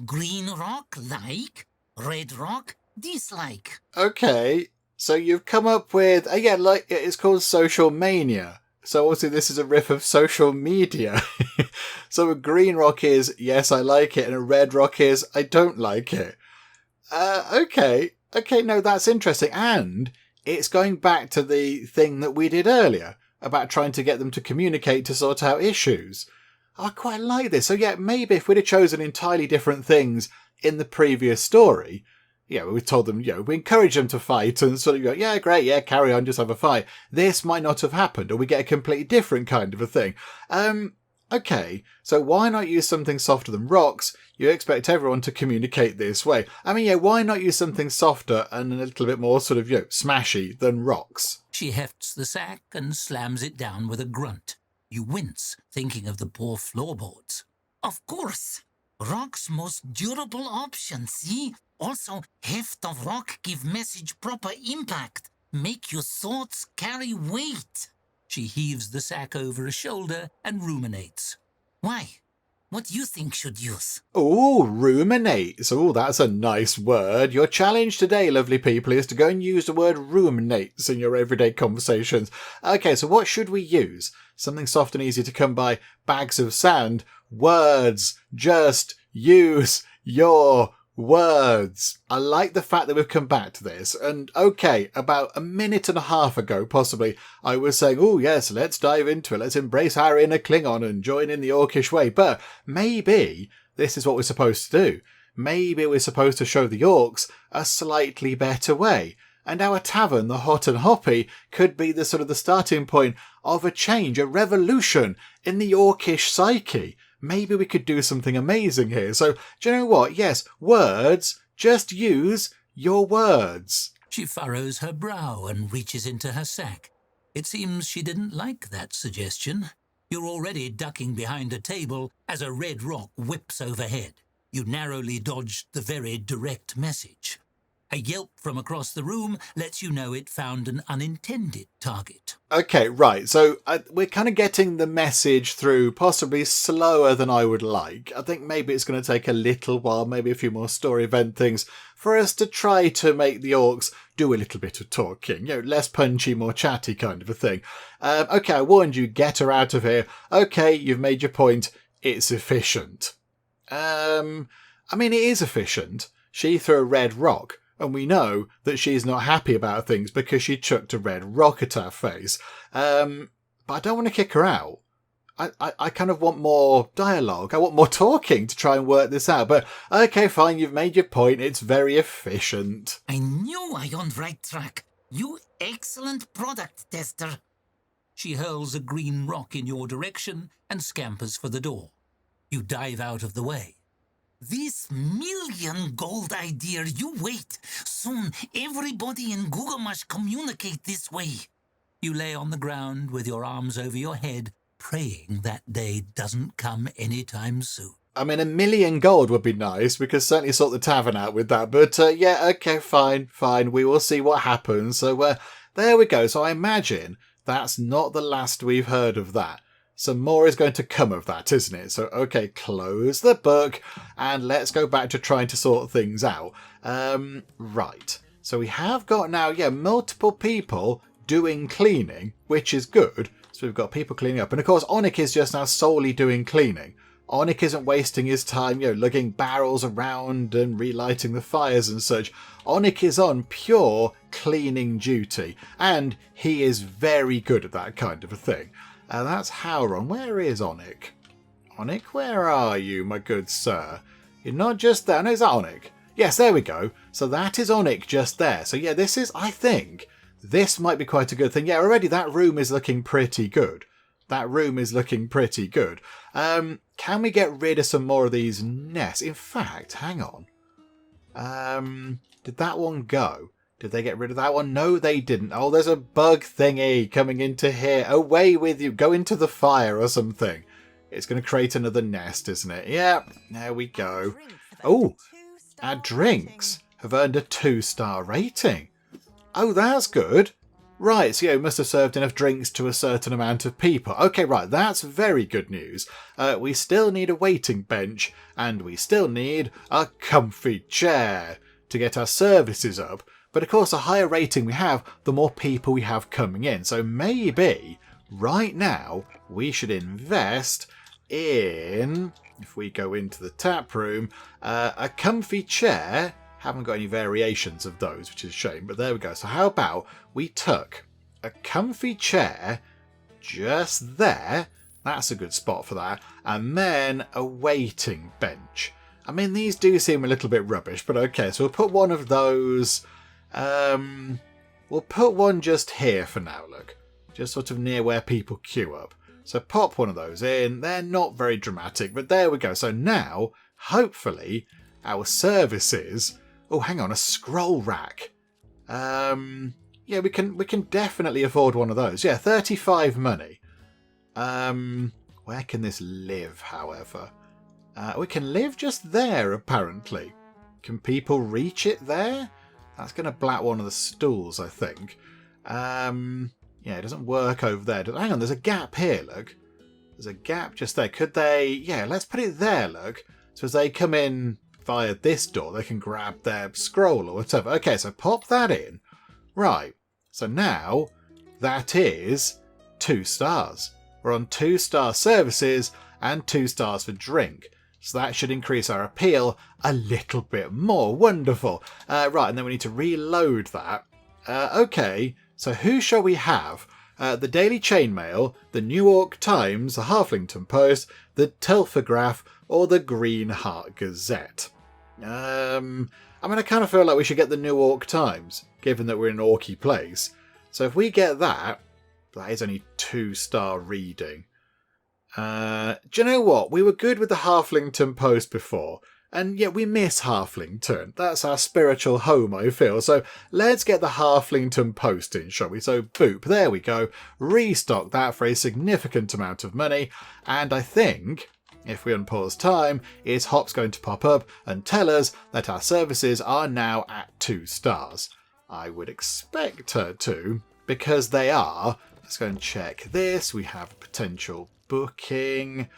Green rock like, red rock dislike. Okay, so you've come up with, it's called social mania. So obviously this is a riff of social media. So a green rock is, yes, I like it, and a red rock is, I don't like it. Okay, no, that's interesting. And it's going back to the thing that we did earlier about trying to get them to communicate to sort out issues. I quite like this. So yeah, maybe if we'd have chosen entirely different things in the previous story, we told them, we encourage them to fight and sort of go, yeah, great, yeah, carry on, just have a fight. This might not have happened, or we get a completely different kind of a thing. Okay, so why not use something softer than rocks? You expect everyone to communicate this way. I mean, why not use something softer and a little bit more sort of, smashy than rocks? She hefts the sack and slams it down with a grunt. You wince, thinking of the poor floorboards. Of course. Rock's most durable option, see? Also, heft of rock give message proper impact. Make your thoughts carry weight. She heaves the sack over a shoulder and ruminates. Why? What do you think should use? Oh, ruminates. Oh, that's a nice word. Your challenge today, lovely people, is to go and use the word ruminates in your everyday conversations. Okay, so what should we use? Something soft and easy to come by. Bags of sand. Words. Just use your words. I like the fact that we've come back to this. And okay, about a minute and a half ago, possibly, I was saying, oh yes, let's dive into it. Let's embrace our inner Klingon and join in the Orcish way. But maybe this is what we're supposed to do. Maybe we're supposed to show the Orcs a slightly better way. And our tavern, the Hot and Hoppy, could be the sort of the starting point of a change, a revolution in the Orcish psyche. Maybe we could do something amazing here. So, do you know what? Yes, words. Just use your words. She furrows her brow and reaches into her sack. It seems she didn't like that suggestion. You're already ducking behind a table as a red rock whips overhead. You narrowly dodged the very direct message. A yelp from across the room lets you know it found an unintended target. Okay, right. So we're kind of getting the message through possibly slower than I would like. I think maybe it's going to take a little while, maybe a few more story event things, for us to try to make the Orcs do a little bit of talking. Less punchy, more chatty kind of a thing. Okay, I warned you, get her out of here. Okay, you've made your point. It's efficient. I mean, it is efficient. She threw a red rock. And we know that she's not happy about things because she chucked a red rock at our face. But I don't want to kick her out. I kind of want more dialogue. I want more talking to try and work this out. But okay, fine, you've made your point. It's very efficient. I knew I on right track. You excellent product tester. She hurls a green rock in your direction and scampers for the door. You dive out of the way. This million gold idea, you wait. Soon, everybody in Google must communicate this way. You lay on the ground with your arms over your head, praying that day doesn't come anytime soon. I mean, 1 million gold would be nice. We could certainly sort the tavern out with that. But yeah, okay, fine. We will see what happens. So there we go. So I imagine that's not the last we've heard of that. Some more is going to come of that, isn't it? So, okay, close the book and let's go back to trying to sort things out. Right. So we have got now, multiple people doing cleaning, which is good. So we've got people cleaning up. And of course, Onic is just now solely doing cleaning. Onic isn't wasting his time, lugging barrels around and relighting the fires and such. Onic is on pure cleaning duty. And he is very good at that kind of a thing. That's Howron. Where is Onic? Onic, where are you, my good sir? You're not just there. No, is that Onic? Yes, there we go. So that is Onic just there. So yeah, this is, I think, this might be quite a good thing. Yeah, already that room is looking pretty good. That room is looking pretty good. Can we get rid of some more of these nests? In fact, hang on. Did that one go? Did they get rid of that one? No, they didn't. Oh, there's a bug thingy coming into here. Away with you. Go into the fire or something. It's going to create another nest, isn't it? Yeah, there we go. Oh, our drinks have earned a 2-star rating. Oh, that's good. Right, so must have served enough drinks to a certain amount of people. Okay, right, that's very good news. We still need a waiting bench, and we still need a comfy chair to get our services up. But of course, the higher rating we have, the more people we have coming in. So maybe, right now, we should invest in, if we go into the tap room, a comfy chair. Haven't got any variations of those, which is a shame, but there we go. So how about we tuck a comfy chair just there? That's a good spot for that. And then a waiting bench. I mean, these do seem a little bit rubbish, but okay. So we'll put one of those. We'll put one just here for now, look. Just sort of near where people queue up. So pop one of those in. They're not very dramatic, but there we go. So now, hopefully, our services... Oh, hang on, a scroll rack. Yeah, we can definitely afford one of those. Yeah, 35 money. Where can this live, however? We can live just there, apparently. Can people reach it there? That's going to black one of the stools, I think. Yeah, it doesn't work over there. Hang on, there's a gap here, look. There's a gap just there. Could they... Yeah, let's put it there, look. So as they come in via this door, they can grab their scroll or whatever. Okay, so pop that in. Right. So now, that is 2 stars. We're on 2-star services and 2 stars for drink. So that should increase our appeal a little bit more. Wonderful. Right, and then we need to reload that. Okay, so who shall we have? The Daily Chainmail, the New Orc Times, the Halflington Post, the Telfagraph, or the Green Heart Gazette? I mean, I kind of feel like we should get the New Orc Times, given that we're in an orky place. So if we get that, that is only 2-star reading. Do you know what? We were good with the Halflington Post before, and yet we miss Halflington. That's our spiritual home, I feel. So let's get the Halflington Post in, shall we? So boop, there we go. Restock that for a significant amount of money, and I think... if we unpause time, is Hop's going to pop up and tell us that our services are now at 2 stars. I would expect her to, because they are. Let's go and check this. We have a potential booking,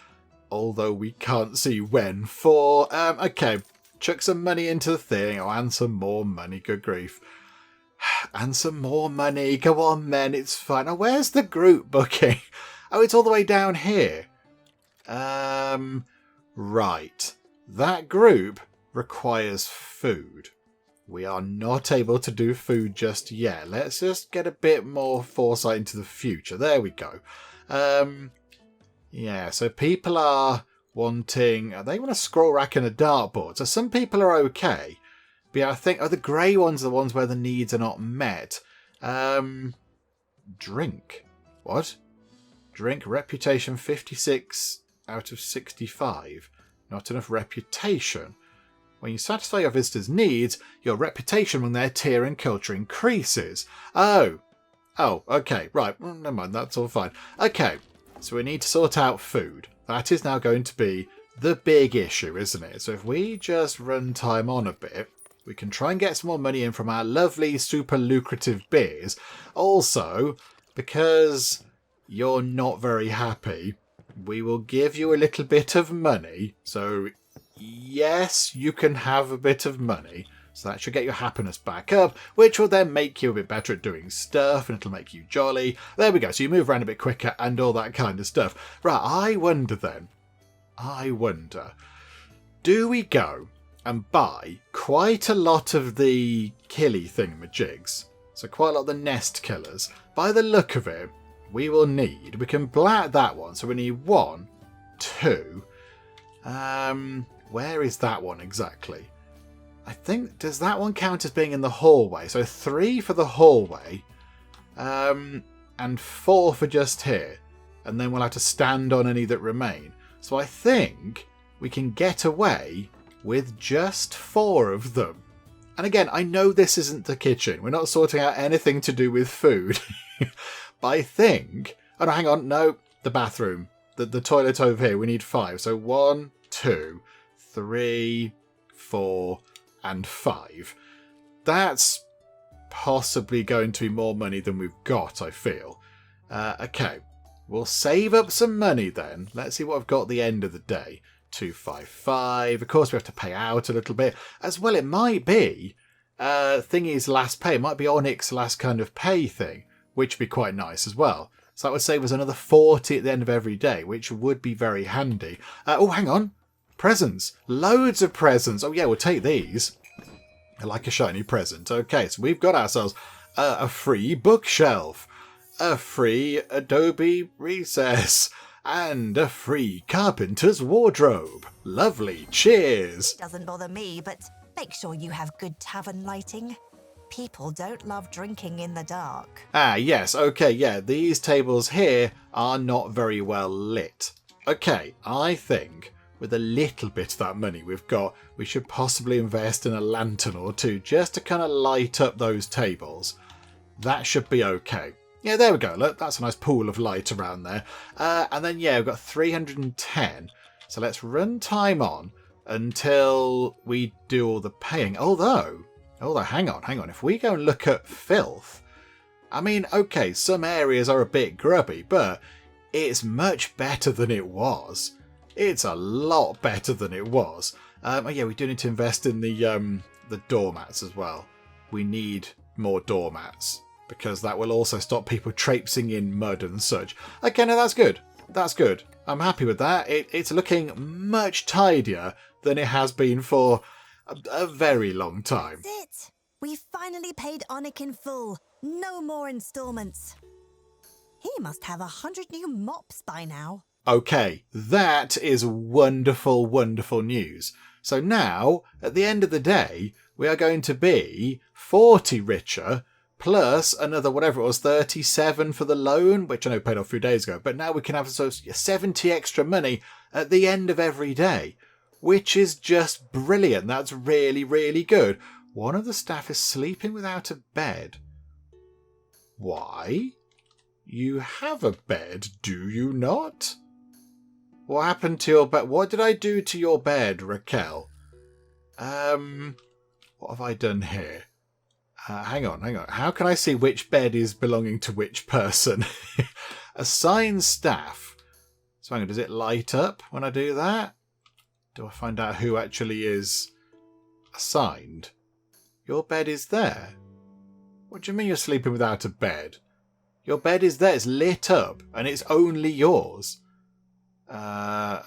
although we can't see when for. Okay, chuck some money into the thing. Oh, and some more money, good grief. And some more money. Come on, men, it's fine. Oh, where's the group booking? Oh, it's all the way down here. Right. That group requires food. We are not able to do food just yet. Let's just get a bit more foresight into the future. There we go. Yeah, so people are wanting... They want a scroll rack and a dartboard. So some people are okay. But yeah, I think... Oh, the grey ones are the ones where the needs are not met. Drink. What? Drink reputation 56... out of 65. Not enough reputation. When you satisfy your visitors' needs, your reputation among their tier and culture increases. Oh, okay, right. Well, never mind, that's all fine. Okay, so we need to sort out food. That is now going to be the big issue, isn't it? So if we just run time on a bit, we can try and get some more money in from our lovely, super lucrative beers. Also, because you're not very happy, we will give you a little bit of money. So yes, you can have a bit of money. So that should get your happiness back up, which will then make you a bit better at doing stuff, and it'll make you jolly. There we go. So you move around a bit quicker and all that kind of stuff. Right, I wonder, do we go and buy quite a lot of the killy thingamajigs? So quite a lot of the nest killers. By the look of it, we can blat that one. So we need 1, 2. Where is that one exactly? I think, does that one count as being in the hallway? So 3 for the hallway, and 4 for just here. And then we'll have to stand on any that remain. So I think we can get away with just 4 of them. And again, I know this isn't the kitchen. We're not sorting out anything to do with food. But I think... Oh, no, hang on. No, the bathroom. The toilet over here. We need 5. So 1, 2, 3, 4... and 5. That's possibly going to be more money than we've got, I feel. Okay, we'll save up some money then. Let's see what I've got at the end of the day. 255. Of course, we have to pay out a little bit. As well, it might be Thingy's last pay. It might be Onic's last kind of pay thing, which would be quite nice as well. So that would save us another 40 at the end of every day, which would be very handy. Oh, hang on. Presents. Loads of presents. Oh, yeah, we'll take these. I like a shiny present. Okay, so we've got ourselves a free bookshelf, a free Adobe recess, and a free carpenter's wardrobe. Lovely. Cheers. Doesn't bother me, but make sure you have good tavern lighting. People don't love drinking in the dark. Ah, yes. Okay, yeah. These tables here are not very well lit. Okay, I think... with a little bit of that money we've got, we should possibly invest in a lantern or 2 just to kind of light up those tables. That should be okay. Yeah, there we go. Look, that's a nice pool of light around there. And then, yeah, we've got 310. So let's run time on until we do all the paying. Although, hang on. If we go and look at filth, I mean, okay, some areas are a bit grubby, but it's much better than it was. It's a lot better than it was. Oh yeah, we do need to invest in the doormats as well. We need more doormats because that will also stop people traipsing in mud and such. Okay, no, that's good. That's good. I'm happy with that. It's looking much tidier than it has been for a very long time. That's it. We finally paid Onic in full. No more installments. He must have 100 new mops by now. Okay, that is wonderful, wonderful news. So now, at the end of the day, we are going to be 40 richer, plus another, whatever it was, 37 for the loan, which I know paid off a few days ago. But now we can have 70 extra money at the end of every day, which is just brilliant. That's really, really good. One of the staff is sleeping without a bed. Why? You have a bed, do you not? What happened to your bed? What did I do to your bed, Raquel? What have I done here? Hang on. How can I see which bed is belonging to which person? Assign staff. So hang on, does it light up when I do that? Do I find out who actually is assigned? Your bed is there. What do you mean you're sleeping without a bed? Your bed is there, it's lit up, and it's only yours.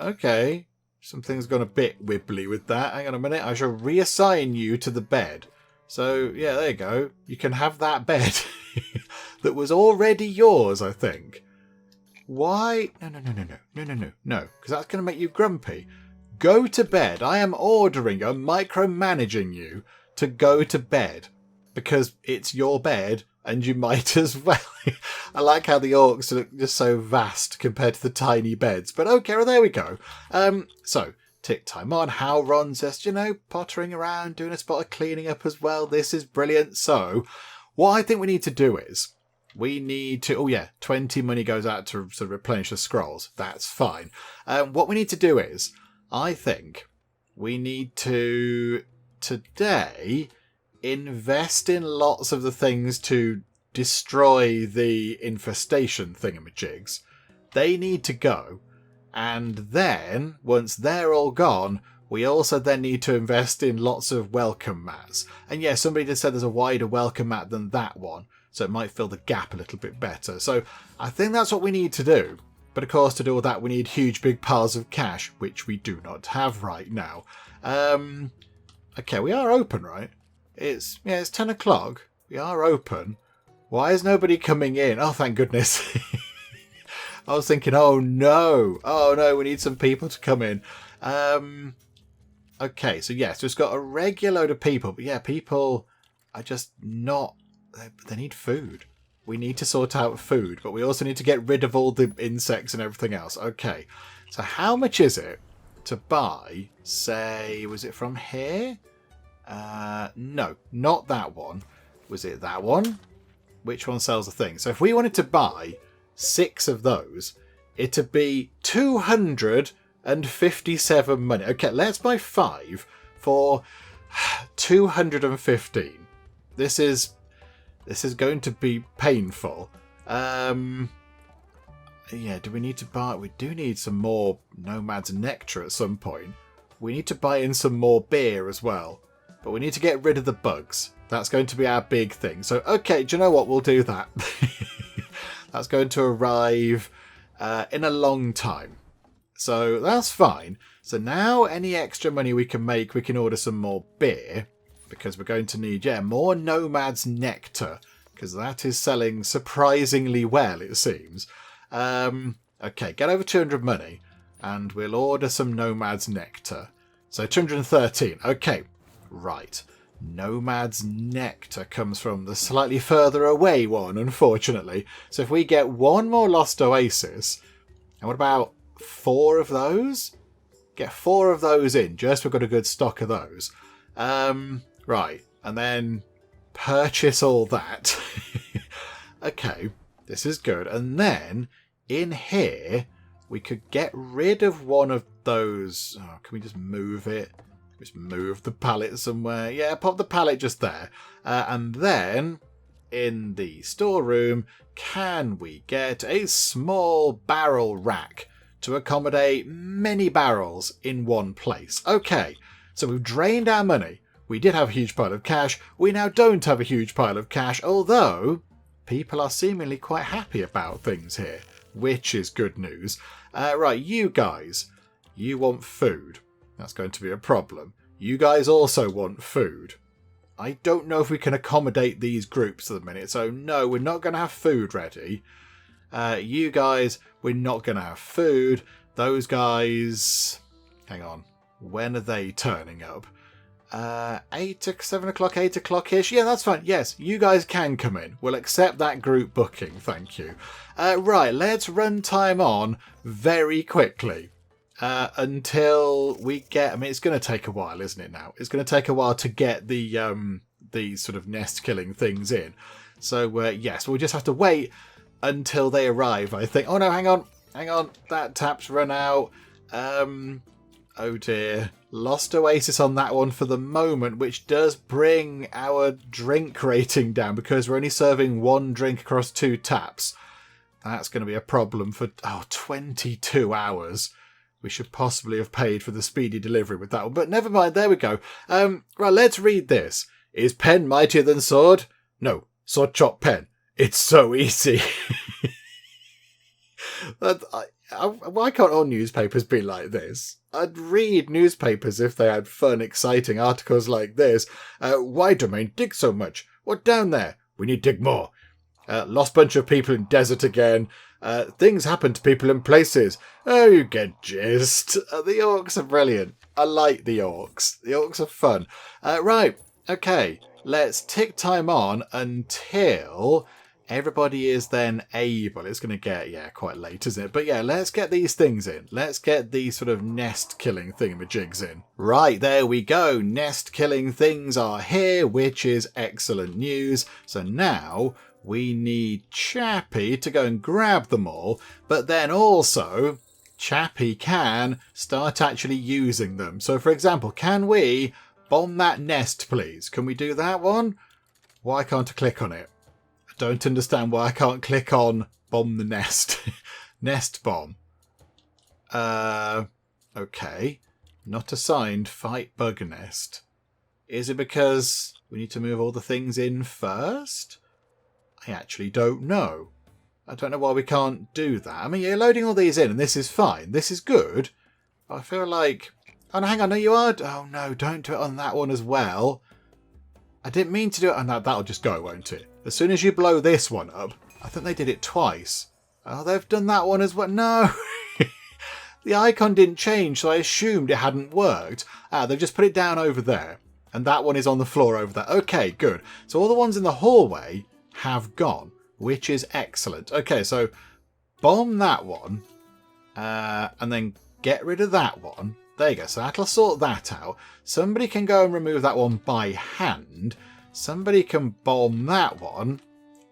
Okay. Something's gone a bit wibbly with that. Hang on a minute. I shall reassign you to the bed. So, yeah, there you go. You can have that bed that was already yours, I think. Why? No. Because that's going to make you grumpy. Go to bed. I am ordering you, micromanaging you to go to bed. Because it's your bed and you might as well. I like how the orcs look just so vast compared to the tiny beds. But okay, well, there we go. So, tick time on. How Ron's just, pottering around, doing a spot of cleaning up as well. This is brilliant. So, what I think we need to do is, we need to, 20 money goes out to sort of replenish the scrolls. That's fine. What we need to do is, I think we need to, today, invest in lots of the things to destroy the infestation thingamajigs. They need to go. And then, once they're all gone, we also then need to invest in lots of welcome mats. And yeah, somebody just said there's a wider welcome mat than that one, so it might fill the gap a little bit better. So I think that's what we need to do. But of course, to do all that, we need huge big piles of cash, which we do not have right now. Okay, we are open, right? It's 10 o'clock. We are open. Why is nobody coming in? Oh, thank goodness. I was thinking, oh no, we need some people to come in. Okay, so yes, we've got a regular load of people, but yeah, people are just not, they need food. We need to sort out food, but we also need to get rid of all the insects and everything else. Okay, so how much is it to buy, say, was it from here? No, not that one. Was it that one? Which one sells the thing? So if we wanted to buy 6 of those, it'd be 257 money. Okay, let's buy 5 for 215. This is going to be painful. Yeah, do we need to buy... We do need some more Nomad's Nectar at some point. We need to buy in some more beer as well. But we need to get rid of the bugs. That's going to be our big thing. So, okay, do you know what? We'll do that. That's going to arrive in a long time. So that's fine. So now any extra money we can make, we can order some more beer. Because we're going to need, more Nomad's Nectar. Because that is selling surprisingly well, it seems. Okay, get over 200 money. And we'll order some Nomad's Nectar. So 213. Okay, right. Nomad's Nectar comes from the slightly further away one, unfortunately. So if we get one more Lost Oasis, and what about 4 of those? Get 4 of those in, just we've got a good stock of those. Right, and then purchase all that. Okay, this is good. And then in here, we could get rid of one of those. Oh, can we just move it? Just move the pallet somewhere. Yeah, pop the pallet just there. And then, in the storeroom, can we get a small barrel rack to accommodate many barrels in one place? Okay, so we've drained our money. We did have a huge pile of cash. We now don't have a huge pile of cash, although people are seemingly quite happy about things here, which is good news. Right, you guys, you want food. That's going to be a problem. You guys also want food. I don't know if we can accommodate these groups at the minute, so no, we're not going to have food ready. You guys, we're not going to have food. Those guys... Hang on. When are they turning up? 7 o'clock, 8 o'clock-ish? Yeah, that's fine. Yes, you guys can come in. We'll accept that group booking, thank you. Right, let's run time on very quickly. Until we get... I mean, it's going to take a while, isn't it now? It's going to take a while to get the sort of nest-killing things in. So, yes, we'll just have to wait until they arrive, I think. Oh, no, hang on. That tap's run out. Oh, dear. Lost Oasis on that one for the moment, which does bring our drink rating down because we're only serving 1 drink across 2 taps. That's going to be a problem for 22 hours. We should possibly have paid for the speedy delivery with that one, but never mind, there we go. Right, let's read this. Is pen mightier than sword? No, sword chop pen. It's so easy. Why can't all newspapers be like this? I'd read newspapers if they had fun, exciting articles like this. Why Domain dig so much? What down there? We need dig more. Lost bunch of people in desert again. Things happen to people in places. Oh, you get gist. The Orcs are brilliant. I like the Orcs. The Orcs are fun. Right, okay. Let's tick time on until everybody is then able. It's going to get, quite late, isn't it? But yeah, let's get these things in. Let's get these sort of nest-killing thingamajigs in. Right, there we go. Nest-killing things are here, which is excellent news. So now we need Chappie to go and grab them all, but then also Chappie can start actually using them. So for example, can we bomb that nest, please? Can we do that one? Why can't I click on it? I Don't understand why I can't click on bomb the nest. Nest bomb. Okay. Not assigned. Fight bug nest. Is it because we need to move all the things in first? I actually don't know. I don't know why we can't do that. I mean, you're loading all these in and this is fine. This is good. I feel like... Oh, no, hang on. No, you are... Oh, no, don't do it on that one as well. I didn't mean to do it on that. That'll just go, won't it? As soon as you blow this one up... I think they did it twice. Oh, they've done that one as well. No! The icon didn't change, so I assumed it hadn't worked. They've just put it down over there. And that one is on the floor over there. Okay, good. So all the ones in the hallway have gone, which is excellent. Okay, so bomb that one. And then get rid of that one. There you go. So that'll sort that out. Somebody can go and remove that one by hand. Somebody can bomb that one.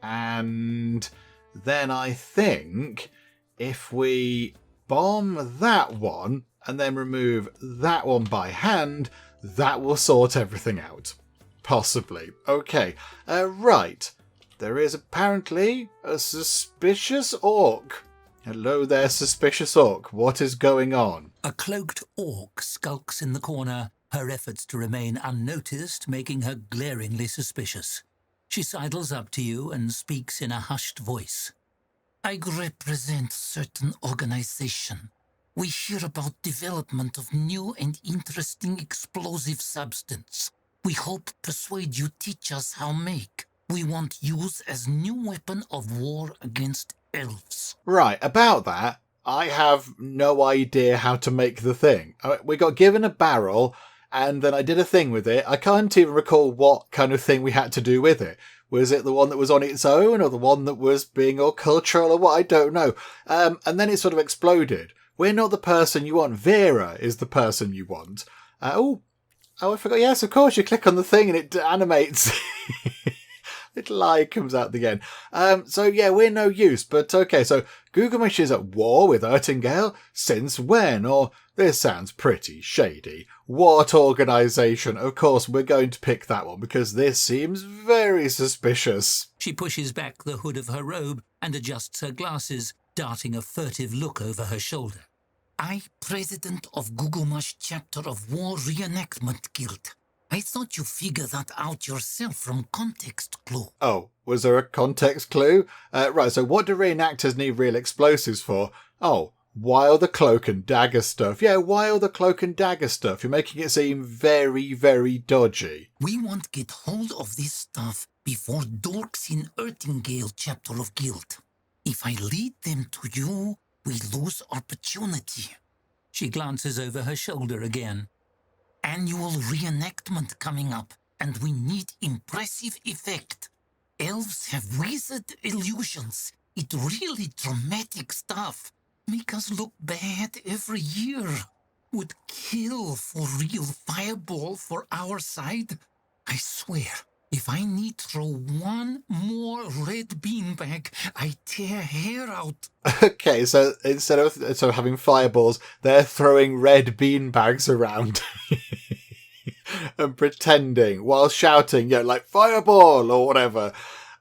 And then I think if we bomb that one and then remove that one by hand, that will sort everything out. Possibly. Okay. Right. There is apparently a suspicious orc. Hello there, suspicious orc. What is going on? A cloaked orc skulks in the corner, her efforts to remain unnoticed making her glaringly suspicious. She sidles up to you and speaks in a hushed voice. I represent certain organization. We hear about development of new and interesting explosive substance. We hope persuade you teach us how make. We want use as new weapon of war against elves. Right, about that, I have no idea how to make the thing. We got given a barrel, and then I did a thing with it. I can't even recall what kind of thing we had to do with it. Was it the one that was on its own, or the one that was being all cultural, or what? I don't know. And then it sort of exploded. We're not the person you want. Vera is the person you want. Oh, I forgot. Yes, of course, you click on the thing and it animates. Little eye comes out the end. So yeah, we're no use. But okay, so Gugamish is at war with Ertingale. Since when? Or this sounds pretty shady. What organisation? Of course, we're going to pick that one because this seems very suspicious. She pushes back the hood of her robe and adjusts her glasses, darting a furtive look over her shoulder. I, president of Gugamash chapter of War Reenactment Guild. I thought you figured that out yourself from context clue. Oh, was there a context clue? Right, so what do reenactors need real explosives for? Oh, why all the cloak and dagger stuff? Yeah, why all the cloak and dagger stuff? You're making it seem very, very dodgy. We want to get hold of this stuff before dorks in Ertingale chapter of guild. If I lead them to you, we lose opportunity. She glances over her shoulder again. Annual reenactment coming up, and we need impressive effect. Elves have wizard illusions. It really dramatic stuff. Make us look bad every year. Would kill for real fireball for our side. I swear, if I need throw one more red beanbag, I tear hair out. Okay, so instead of having fireballs, they're throwing red beanbags around. And pretending while shouting, like fireball or whatever.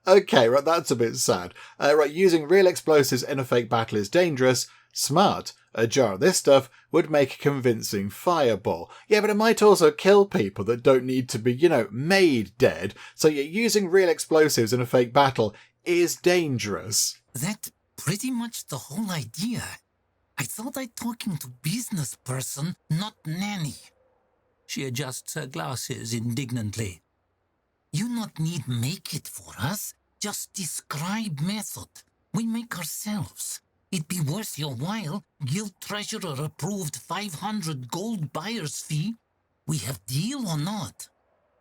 Okay, right, that's a bit sad. Right, using real explosives in a fake battle is dangerous. Smart. A jar of this stuff would make a convincing fireball. Yeah, but it might also kill people that don't need to be, made dead. So using real explosives in a fake battle is dangerous. That's pretty much the whole idea. I thought I'd talking to business person, not nanny. She adjusts her glasses indignantly. You not need make it for us. Just describe method. We make ourselves. It'd be worth your while. Guild treasurer approved 500 gold buyer's fee. We have deal or not?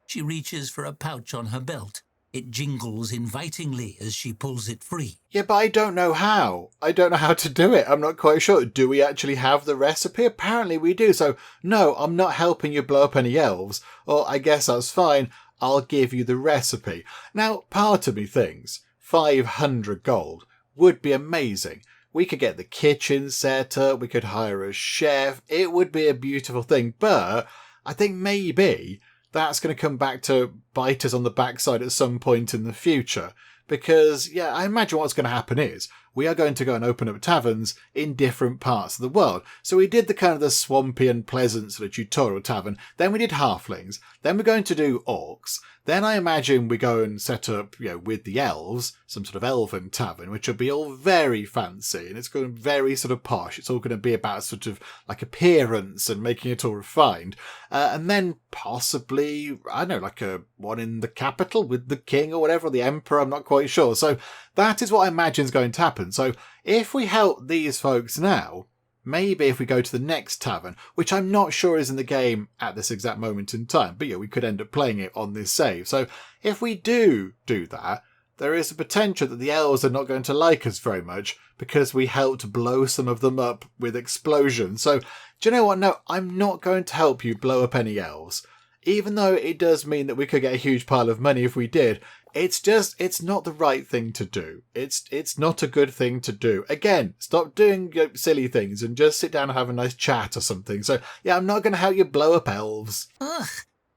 She reaches for a pouch on her belt. It jingles invitingly as she pulls it free. Yeah, but I don't know how. I don't know how to do it. I'm not quite sure. Do we actually have the recipe? Apparently we do. So, no, I'm not helping you blow up any elves. Or I guess that's fine. I'll give you the recipe. Now, part of me thinks 500 gold would be amazing. We could get the kitchen set up. We could hire a chef. It would be a beautiful thing. But I think maybe that's going to come back to bite us on the backside at some point in the future. because, yeah, I imagine what's going to happen is we are going to go and open up taverns in different parts of the world. So we did the kind of the swampy and pleasant sort of tutorial tavern. Then we did halflings. Then we're going to do orcs. Then I imagine we go and set up, with the elves, some sort of elven tavern, which will be all very fancy and it's going to be very sort of posh. It's all going to be about sort of like appearance and making it all refined. And then possibly, I don't know, like a one in the capital with the king or whatever, or the emperor, I'm not quite sure. So that is what I imagine is going to happen. So if we help these folks now, maybe if we go to the next tavern, which I'm not sure is in the game at this exact moment in time, but we could end up playing it on this save. So if we do that, there is a potential that the elves are not going to like us very much because we helped blow some of them up with explosions. So do you know what? No, I'm not going to help you blow up any elves. Even though it does mean that we could get a huge pile of money if we did, it's not the right thing to do. It's not a good thing to do. Again, stop doing silly things and just sit down and have a nice chat or something. So, yeah, I'm not going to help you blow up elves. Ugh,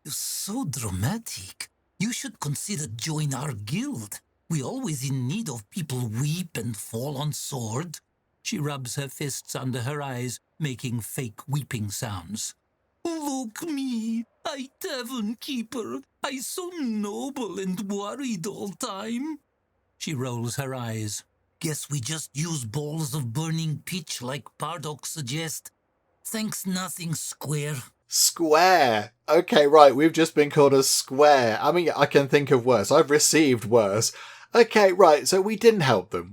you're so dramatic. You should consider join our guild. We're always in need of people weep and fall on sword. She rubs her fists under her eyes, making fake weeping sounds. Look me, I Tavern Keeper. I so noble and worried all time. She rolls her eyes. Guess we just use balls of burning pitch like Pardok suggest. Thanks nothing, Square. Square. Okay, right, we've just been called a square. I mean, I can think of worse. I've received worse. Okay, right, so we didn't help them.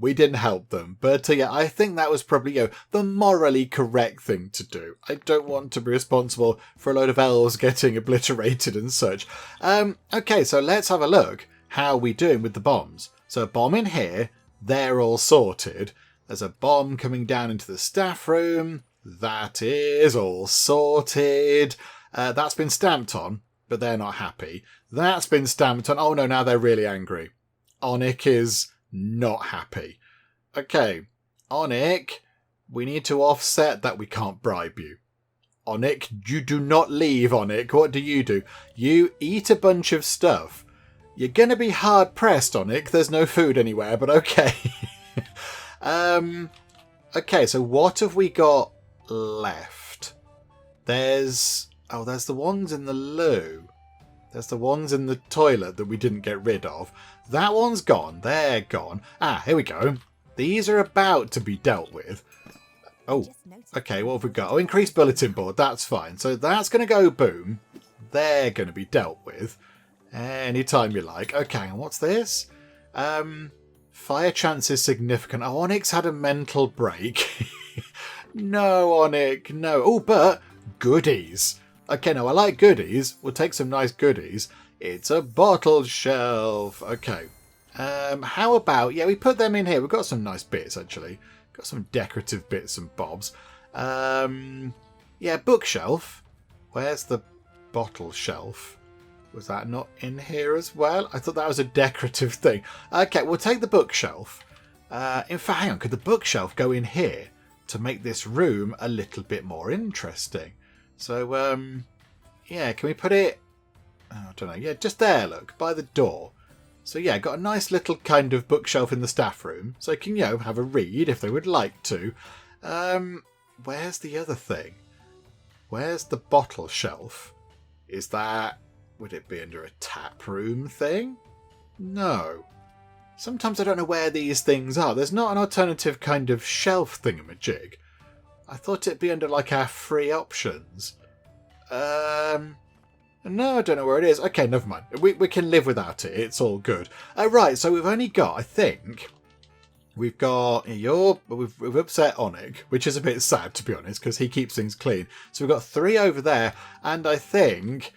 But yeah, I think that was probably, the morally correct thing to do. I don't want to be responsible for a load of elves getting obliterated and such. Okay, so let's have a look. How are we doing with the bombs? So a bomb in here. They're all sorted. There's a bomb coming down into the staff room. That is all sorted. That's been stamped on, but they're not happy. That's been stamped on. Oh no, now they're really angry. Onic is not happy. Okay, Onic, we need to offset that we can't bribe you. Onic, you do not leave, Onic. What do? You eat a bunch of stuff. You're going to be hard pressed, Onic. There's no food anywhere, but okay. Okay, so what have we got left? There's the ones in the loo. There's the ones in the toilet that we didn't get rid of. That one's gone. They're gone. Ah, here we go. These are about to be dealt with. Oh, okay, what have we got? Oh, increased bulletin board. That's fine. So that's going to go boom. They're going to be dealt with anytime you like. Okay, and what's this? Fire chance is significant. Oh, Onyx had a mental break. No, Onyx, no. Oh, but goodies. Okay, now I like goodies. We'll take some nice goodies. It's a bottle shelf. Okay. How about... Yeah, we put them in here. We've got some nice bits, actually. Got some decorative bits and bobs. Yeah, bookshelf. Where's the bottle shelf? Was that not in here as well? I thought that was a decorative thing. Okay, we'll take the bookshelf. In fact, hang on. Could the bookshelf go in here to make this room a little bit more interesting? So, yeah, can we put it... I don't know. Yeah, just there, look, by the door. So, yeah, got a nice little kind of bookshelf in the staff room. So, can, have a read if they would like to. Where's the other thing? Where's the bottle shelf? Is that... Would it be under a tap room thing? No. Sometimes I don't know where these things are. There's not an alternative kind of shelf thingamajig. I thought it'd be under, like, our free options. No, I don't know where it is. Okay, never mind. We can live without it. It's all good. Right, so we've only got, I think... We've got... We've upset Onic, which is a bit sad, to be honest, because he keeps things clean. So we've got 3 over there, and I think...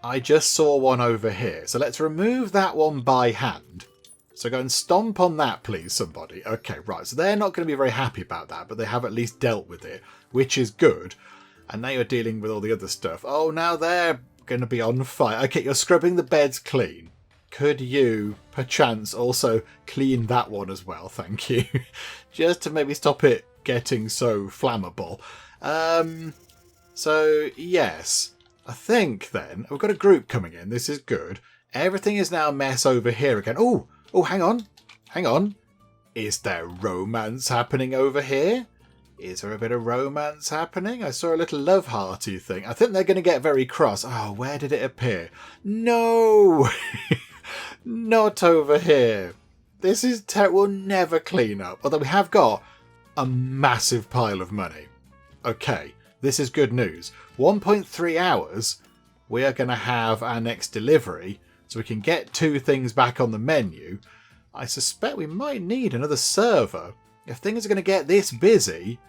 I just saw one over here. So let's remove that one by hand. So go and stomp on that, please, somebody. Okay, right. So they're not going to be very happy about that, but they have at least dealt with it, which is good. And now you're dealing with all the other stuff. Oh, now they're going to be on fire. Okay, you're scrubbing the beds clean. Could you, perchance, also clean that one as well? Thank you. Just to maybe stop it getting so flammable. So, yes. I think then, we've got a group coming in. This is good. Everything is now a mess over here again. Oh, Oh, hang on. Hang on. Is there romance happening over here? Is there a bit of romance happening? I saw a little love hearty thing. I think they're going to get very cross. Oh, where did it appear? No! Not over here. This is we'll never clean up. Although we have got a massive pile of money. Okay, this is good news. 1.3 hours, we are going to have our next delivery, so we can get 2 things back on the menu. I suspect we might need another server. If things are going to get this busy,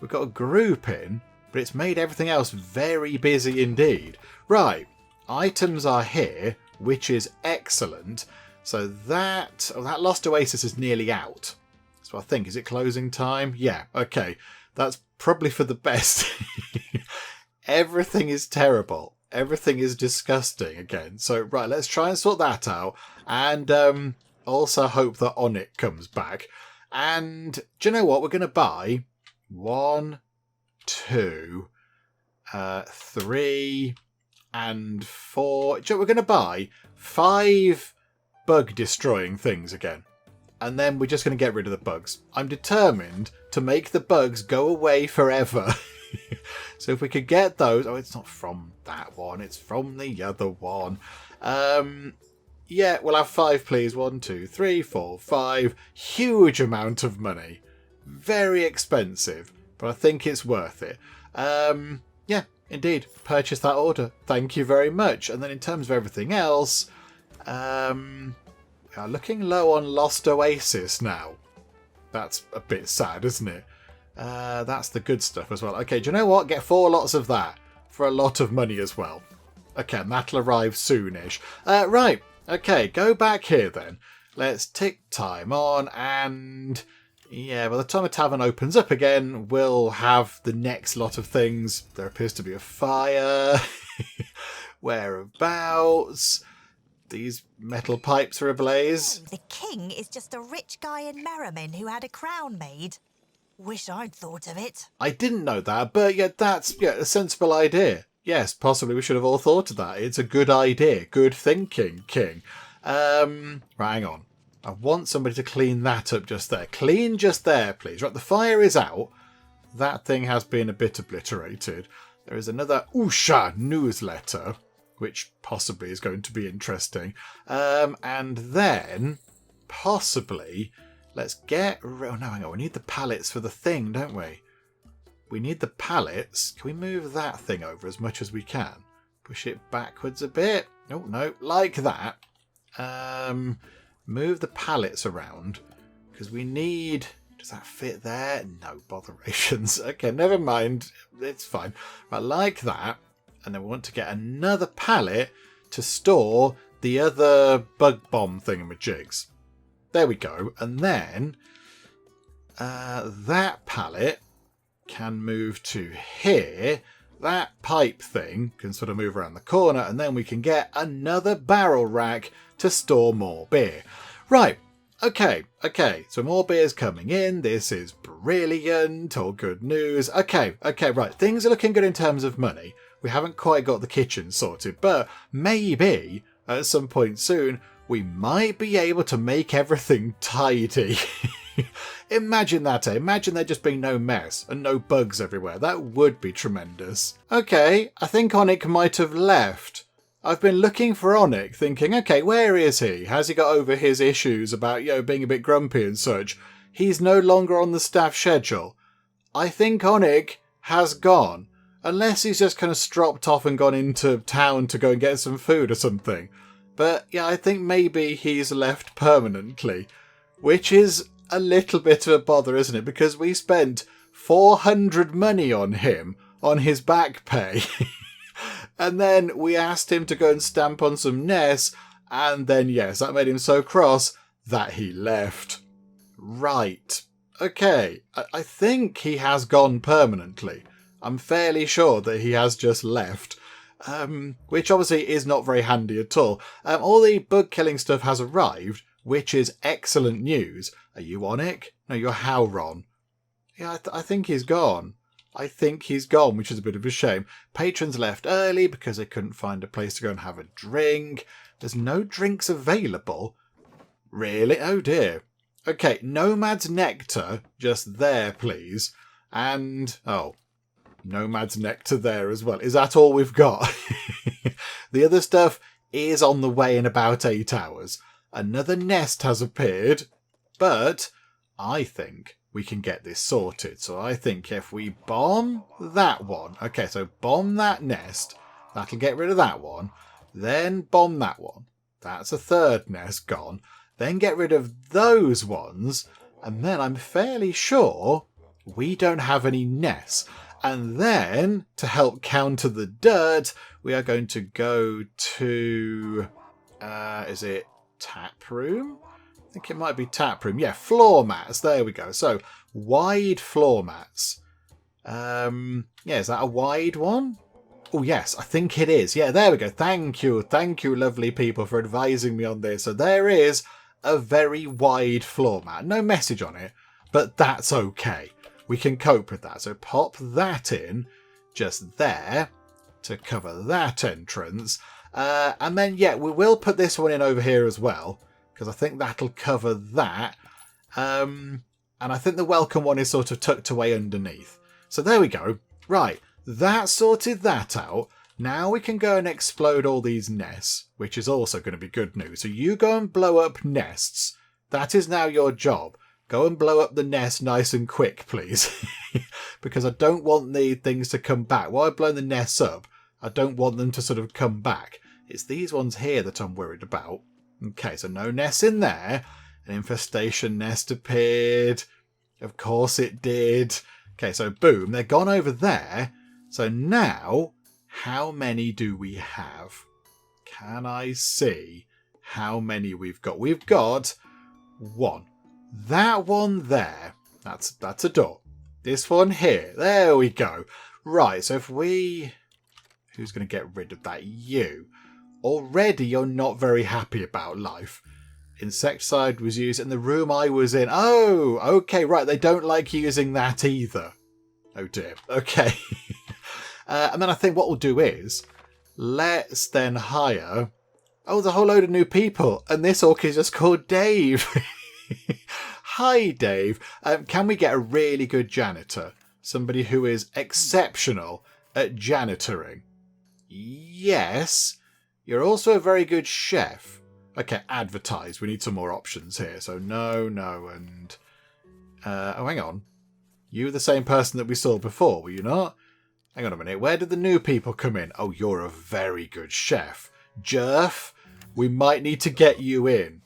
we've got a group in, but it's made everything else very busy indeed. Right, items are here, which is excellent. So that Lost Oasis is nearly out. So I think, is it closing time? Yeah, okay. That's probably for the best. Everything is terrible. Everything is disgusting again. So, right, let's try and sort that out. And also hope that Onic comes back. And do you know what? We're going to buy 1, 2, 3, and 4. Do you know, we're going to buy 5 bug-destroying things again. And then we're just going to get rid of the bugs. I'm determined to make the bugs go away forever. So if we could get those... Oh, it's not from that one. It's from the other one. Yeah, we'll have 5, please. 1, 2, 3, 4, 5. Huge amount of money. Very expensive. But I think it's worth it. Yeah, indeed. Purchase that order. Thank you very much. And then in terms of everything else... we are looking low on Lost Oasis now. That's a bit sad, isn't it? That's the good stuff as well. Okay, do you know what? Get 4 lots of that for a lot of money as well. Okay, and that'll arrive soonish. Right, okay, go back here then. Let's tick time on and... yeah, by the time a tavern opens up again, we'll have the next lot of things. There appears to be a fire. Whereabouts? These metal pipes are ablaze. The king is just a rich guy in Merriman who had a crown made. Wish I'd thought of it. I didn't know that, but yeah, that's a sensible idea. Yes, possibly we should have all thought of that. It's a good idea. Good thinking, King. Right, hang on. I want somebody to clean that up just there. Clean just there, please. Right, the fire is out. That thing has been a bit obliterated. There is another Usha newsletter, which possibly is going to be interesting. And then, possibly, let's get... oh, no, hang on. We need the pallets for the thing, don't we? We need the pallets. Can we move that thing over as much as we can? Push it backwards a bit. Oh, no, like that. Move the pallets around, because we need... does that fit there? No, botherations. Okay, never mind. It's fine. Right, like that. And then we want to get another pallet to store the other bug bomb thingamajigs. There we go. And then that pallet can move to here. That pipe thing can sort of move around the corner. And then we can get another barrel rack to store more beer. Right. Okay. So more beer's coming in. This is brilliant. All good news. Okay. Right. Things are looking good in terms of money. We haven't quite got the kitchen sorted, but maybe at some point soon we might be able to make everything tidy. Imagine that, eh? Imagine there just being no mess and no bugs everywhere. That would be tremendous. Okay, I think Onic might have left. I've been looking for Onic, thinking, okay, where is he? Has he got over his issues about, being a bit grumpy and such? He's no longer on the staff schedule. I think Onic has gone. Unless he's just kind of stropped off and gone into town to go and get some food or something. But yeah, I think maybe he's left permanently. Which is a little bit of a bother, isn't it? Because we spent 400 money on him, on his back pay. And then we asked him to go and stamp on some Ness. And then, yes, that made him so cross that he left. Right. Okay. I think he has gone permanently. I'm fairly sure that he has just left, which obviously is not very handy at all. All the bug killing stuff has arrived, which is excellent news. Are you Onic? No, you're Howron. Yeah, I think he's gone. Which is a bit of a shame. Patrons left early because they couldn't find a place to go and have a drink. There's no drinks available. Really? Oh dear. Okay, Nomad's Nectar, just there, please. And, oh, Nomad's Nectar there as well. Is that all we've got? The other stuff is on the way in about 8 hours. Another nest has appeared, but I think we can get this sorted. So I think if we bomb that one, okay, so bomb that nest, that'll get rid of that one. Then bomb that one. That's a third nest gone. Then get rid of those ones. And then I'm fairly sure we don't have any nests. And then, to help counter the dirt, we are going to go to... is it tap room? I think it might be tap room. Yeah, floor mats. There we go. So, wide floor mats. Yeah, is that a wide one? Oh, yes, I think it is. Yeah, there we go. Thank you. Thank you, lovely people, for advising me on this. So there is a very wide floor mat. No message on it, but that's okay. We can cope with that. So pop that in just there to cover that entrance. And then, yeah, we will put this one in over here as well, because I think that'll cover that. And I think the welcome one is sort of tucked away underneath. So there we go. Right. That sorted that out. Now we can go and explode all these nests, which is also going to be good news. So you go and blow up nests. That is now your job. Go and blow up the nest nice and quick, please. Because I don't want the things to come back. While I've blown the nests up, I don't want them to sort of come back. It's these ones here that I'm worried about. Okay, so no nests in there. An infestation nest appeared. Of course it did. Okay, so boom, they're gone over there. So now, how many do we have? Can I see how many we've got? We've got one. That one there, that's a door. This one here, there we go. Right, so if we... Who's going to get rid of that? You. Already you're not very happy about life. Insecticide was used in the room I was in. Oh, okay, right, they don't like using that either. Oh dear, okay. And then I think what we'll do is, let's then hire... Oh, there's a whole load of new people, and this orc is just called Dave. Hi, Dave. Can we get a really good janitor? Somebody who is exceptional at janitoring. Yes. You're also a very good chef. Okay, advertise. We need some more options here. So no, and... oh, hang on. You were the same person that we saw before, were you not? Hang on a minute. Where did the new people come in? Oh, you're a very good chef. Jerf, we might need to get you in.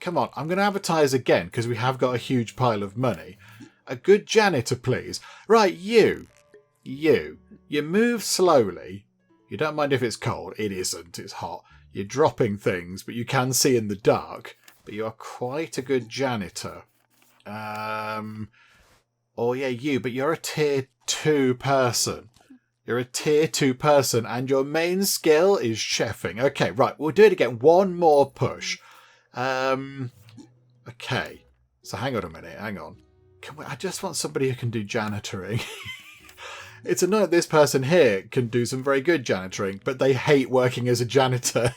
Come on, I'm going to advertise again because we have got a huge pile of money. A good janitor, please. Right, you move slowly. You don't mind if it's cold. It isn't. It's hot. You're dropping things, but you can see in the dark. But you are quite a good janitor. Oh, yeah, you. But you're a tier 2 person. You're a tier 2 person, and your main skill is chefing. Okay, right. We'll do it again. One more push. Okay. So hang on a minute. Hang on. I just want somebody who can do janitoring. It's annoying that this person here can do some very good janitoring, but they hate working as a janitor.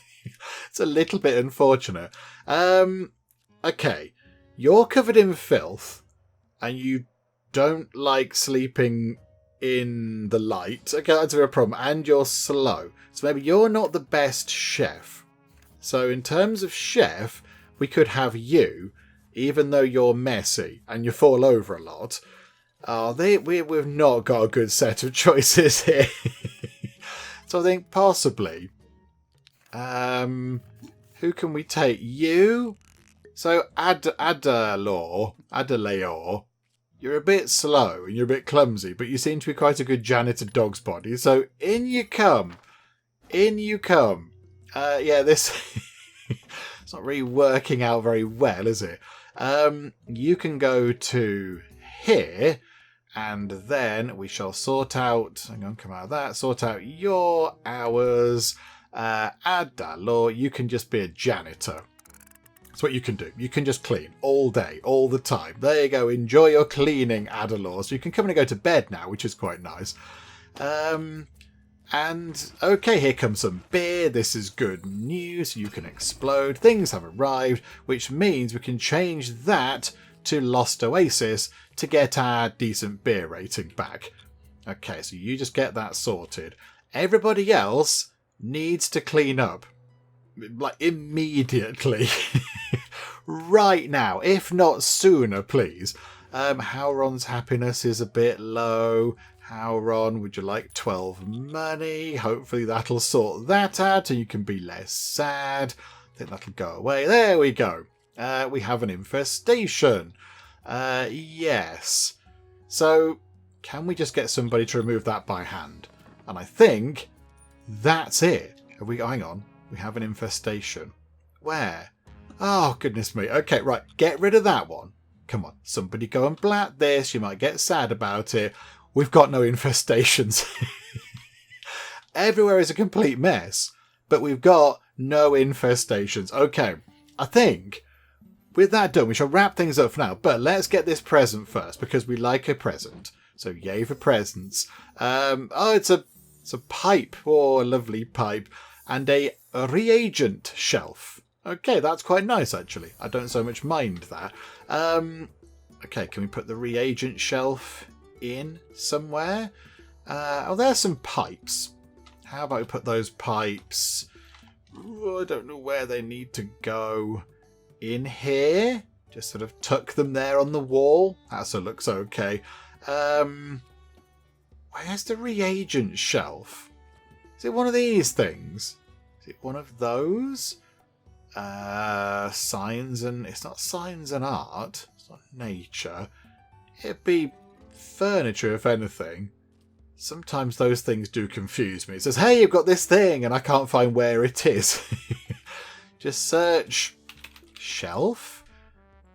It's a little bit unfortunate. Okay. You're covered in filth, and you don't like sleeping in the light. Okay, that's a real problem. And you're slow. So maybe you're not the best chef. So in terms of chef, we could have you, even though you're messy and you fall over a lot. We've not got a good set of choices here. So I think possibly. Who can we take? You? So Adelaor, you're a bit slow and you're a bit clumsy, but you seem to be quite a good janitor dog's body. So in you come. In you come. Yeah, this... It's not really working out very well, is it? You can go to here, and then we shall sort out... Hang on, come out of that. Sort out your hours. Adalaw, you can just be a janitor. That's what you can do. You can just clean all day, all the time. There you go. Enjoy your cleaning, Adalaw. So you can come in and go to bed now, which is quite nice. And okay, here comes some beer. This is good news. You can explode. Things have arrived, which means we can change that to Lost Oasis to get our decent beer rating back. Okay, so you just get that sorted. Everybody else needs to clean up. Like, immediately. Right now. If not sooner, please. Howron's happiness is a bit low. Howron, would you like 12 money? Hopefully that'll sort that out and you can be less sad. I think that'll go away. There we go. We have an infestation. Yes. So, can we just get somebody to remove that by hand? And I think that's it. Hang on. We have an infestation. Where? Oh, goodness me. Okay, right. Get rid of that one. Come on. Somebody go and blat this. You might get sad about it. We've got no infestations. Everywhere is a complete mess. But we've got no infestations. Okay. I think with that done, we shall wrap things up for now. But let's get this present first because we like a present. So yay for presents. Oh, it's a pipe. Oh, a lovely pipe. And a reagent shelf. Okay, that's quite nice, actually. I don't so much mind that. Okay, can we put the reagent shelf in somewhere? Oh, there's some pipes. How about we put those pipes... Oh, I don't know where they need to go. In here? Just sort of tuck them there on the wall. That sort of looks okay. Where's the reagent shelf? Is it one of these things? Is it one of those? Science and... It's not science and art. It's not nature. It'd be furniture, if anything. Sometimes those things do confuse me. It says, hey, you've got this thing, and I can't find where it is. Just search... Shelf?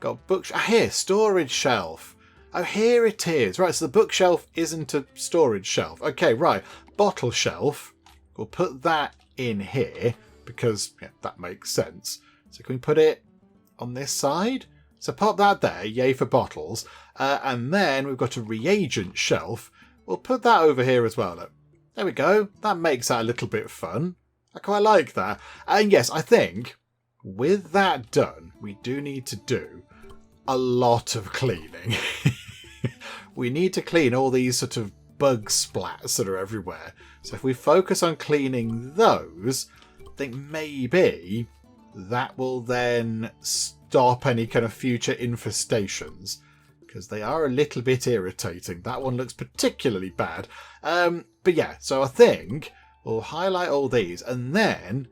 Got books... Ah, here, storage shelf. Oh, here it is. Right, so the bookshelf isn't a storage shelf. Okay, right. Bottle shelf. We'll put that in here because that makes sense. So can we put it on this side? So pop that there. Yay for bottles. And then we've got a reagent shelf. We'll put that over here as well. Look. There we go. That makes that a little bit fun. I quite like that. And yes, I think with that done, we do need to do a lot of cleaning. We need to clean all these sort of bug splats that are everywhere. So if we focus on cleaning those, I think maybe that will then stop any kind of future infestations. Because they are a little bit irritating. That one looks particularly bad. But yeah, so I think we'll highlight all these and then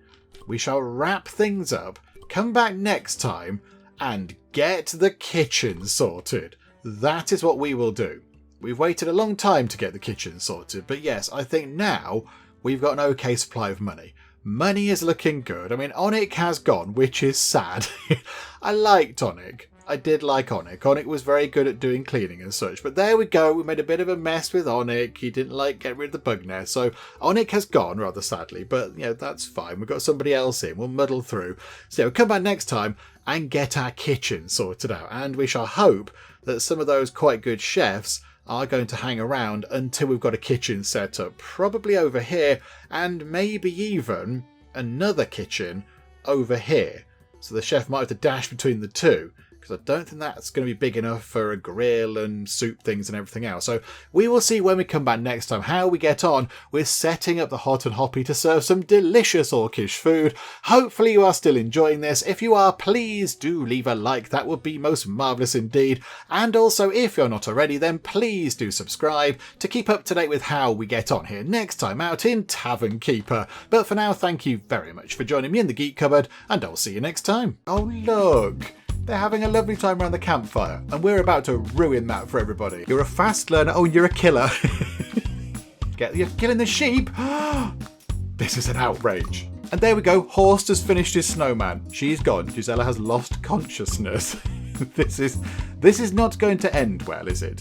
we shall wrap things up, come back next time and get the kitchen sorted. That is what we will do. We've waited a long time to get the kitchen sorted, but yes, I think now we've got an okay supply of money. Money is looking good. I mean, Onic has gone, which is sad. I liked Onic. I did like Onic. Onic was very good at doing cleaning and such. But there we go. We made a bit of a mess with Onic. He didn't get rid of the bug nest. So Onic has gone, rather sadly. But, that's fine. We've got somebody else in. We'll muddle through. So we'll come back next time and get our kitchen sorted out. And we shall hope that some of those quite good chefs are going to hang around until we've got a kitchen set up. Probably over here. And maybe even another kitchen over here. So the chef might have to dash between the two. Because I don't think that's going to be big enough for a grill and soup things and everything else. So we will see when we come back next time how we get on with setting up the Hot and Hoppy to serve some delicious Orcish food. Hopefully you are still enjoying this. If you are, please do leave a like. That would be most marvellous indeed. And also, if you're not already, then please do subscribe to keep up to date with how we get on here next time out in Tavern Keeper. But for now, thank you very much for joining me in the Geek Cupboard, and I'll see you next time. Oh, look. They're having a lovely time around the campfire, and we're about to ruin that for everybody. You're a fast learner. Oh, you're a killer. You're killing the sheep. This is an outrage. And there we go. Horst has finished his snowman. She's gone. Gisela has lost consciousness. This is not going to end well, is it?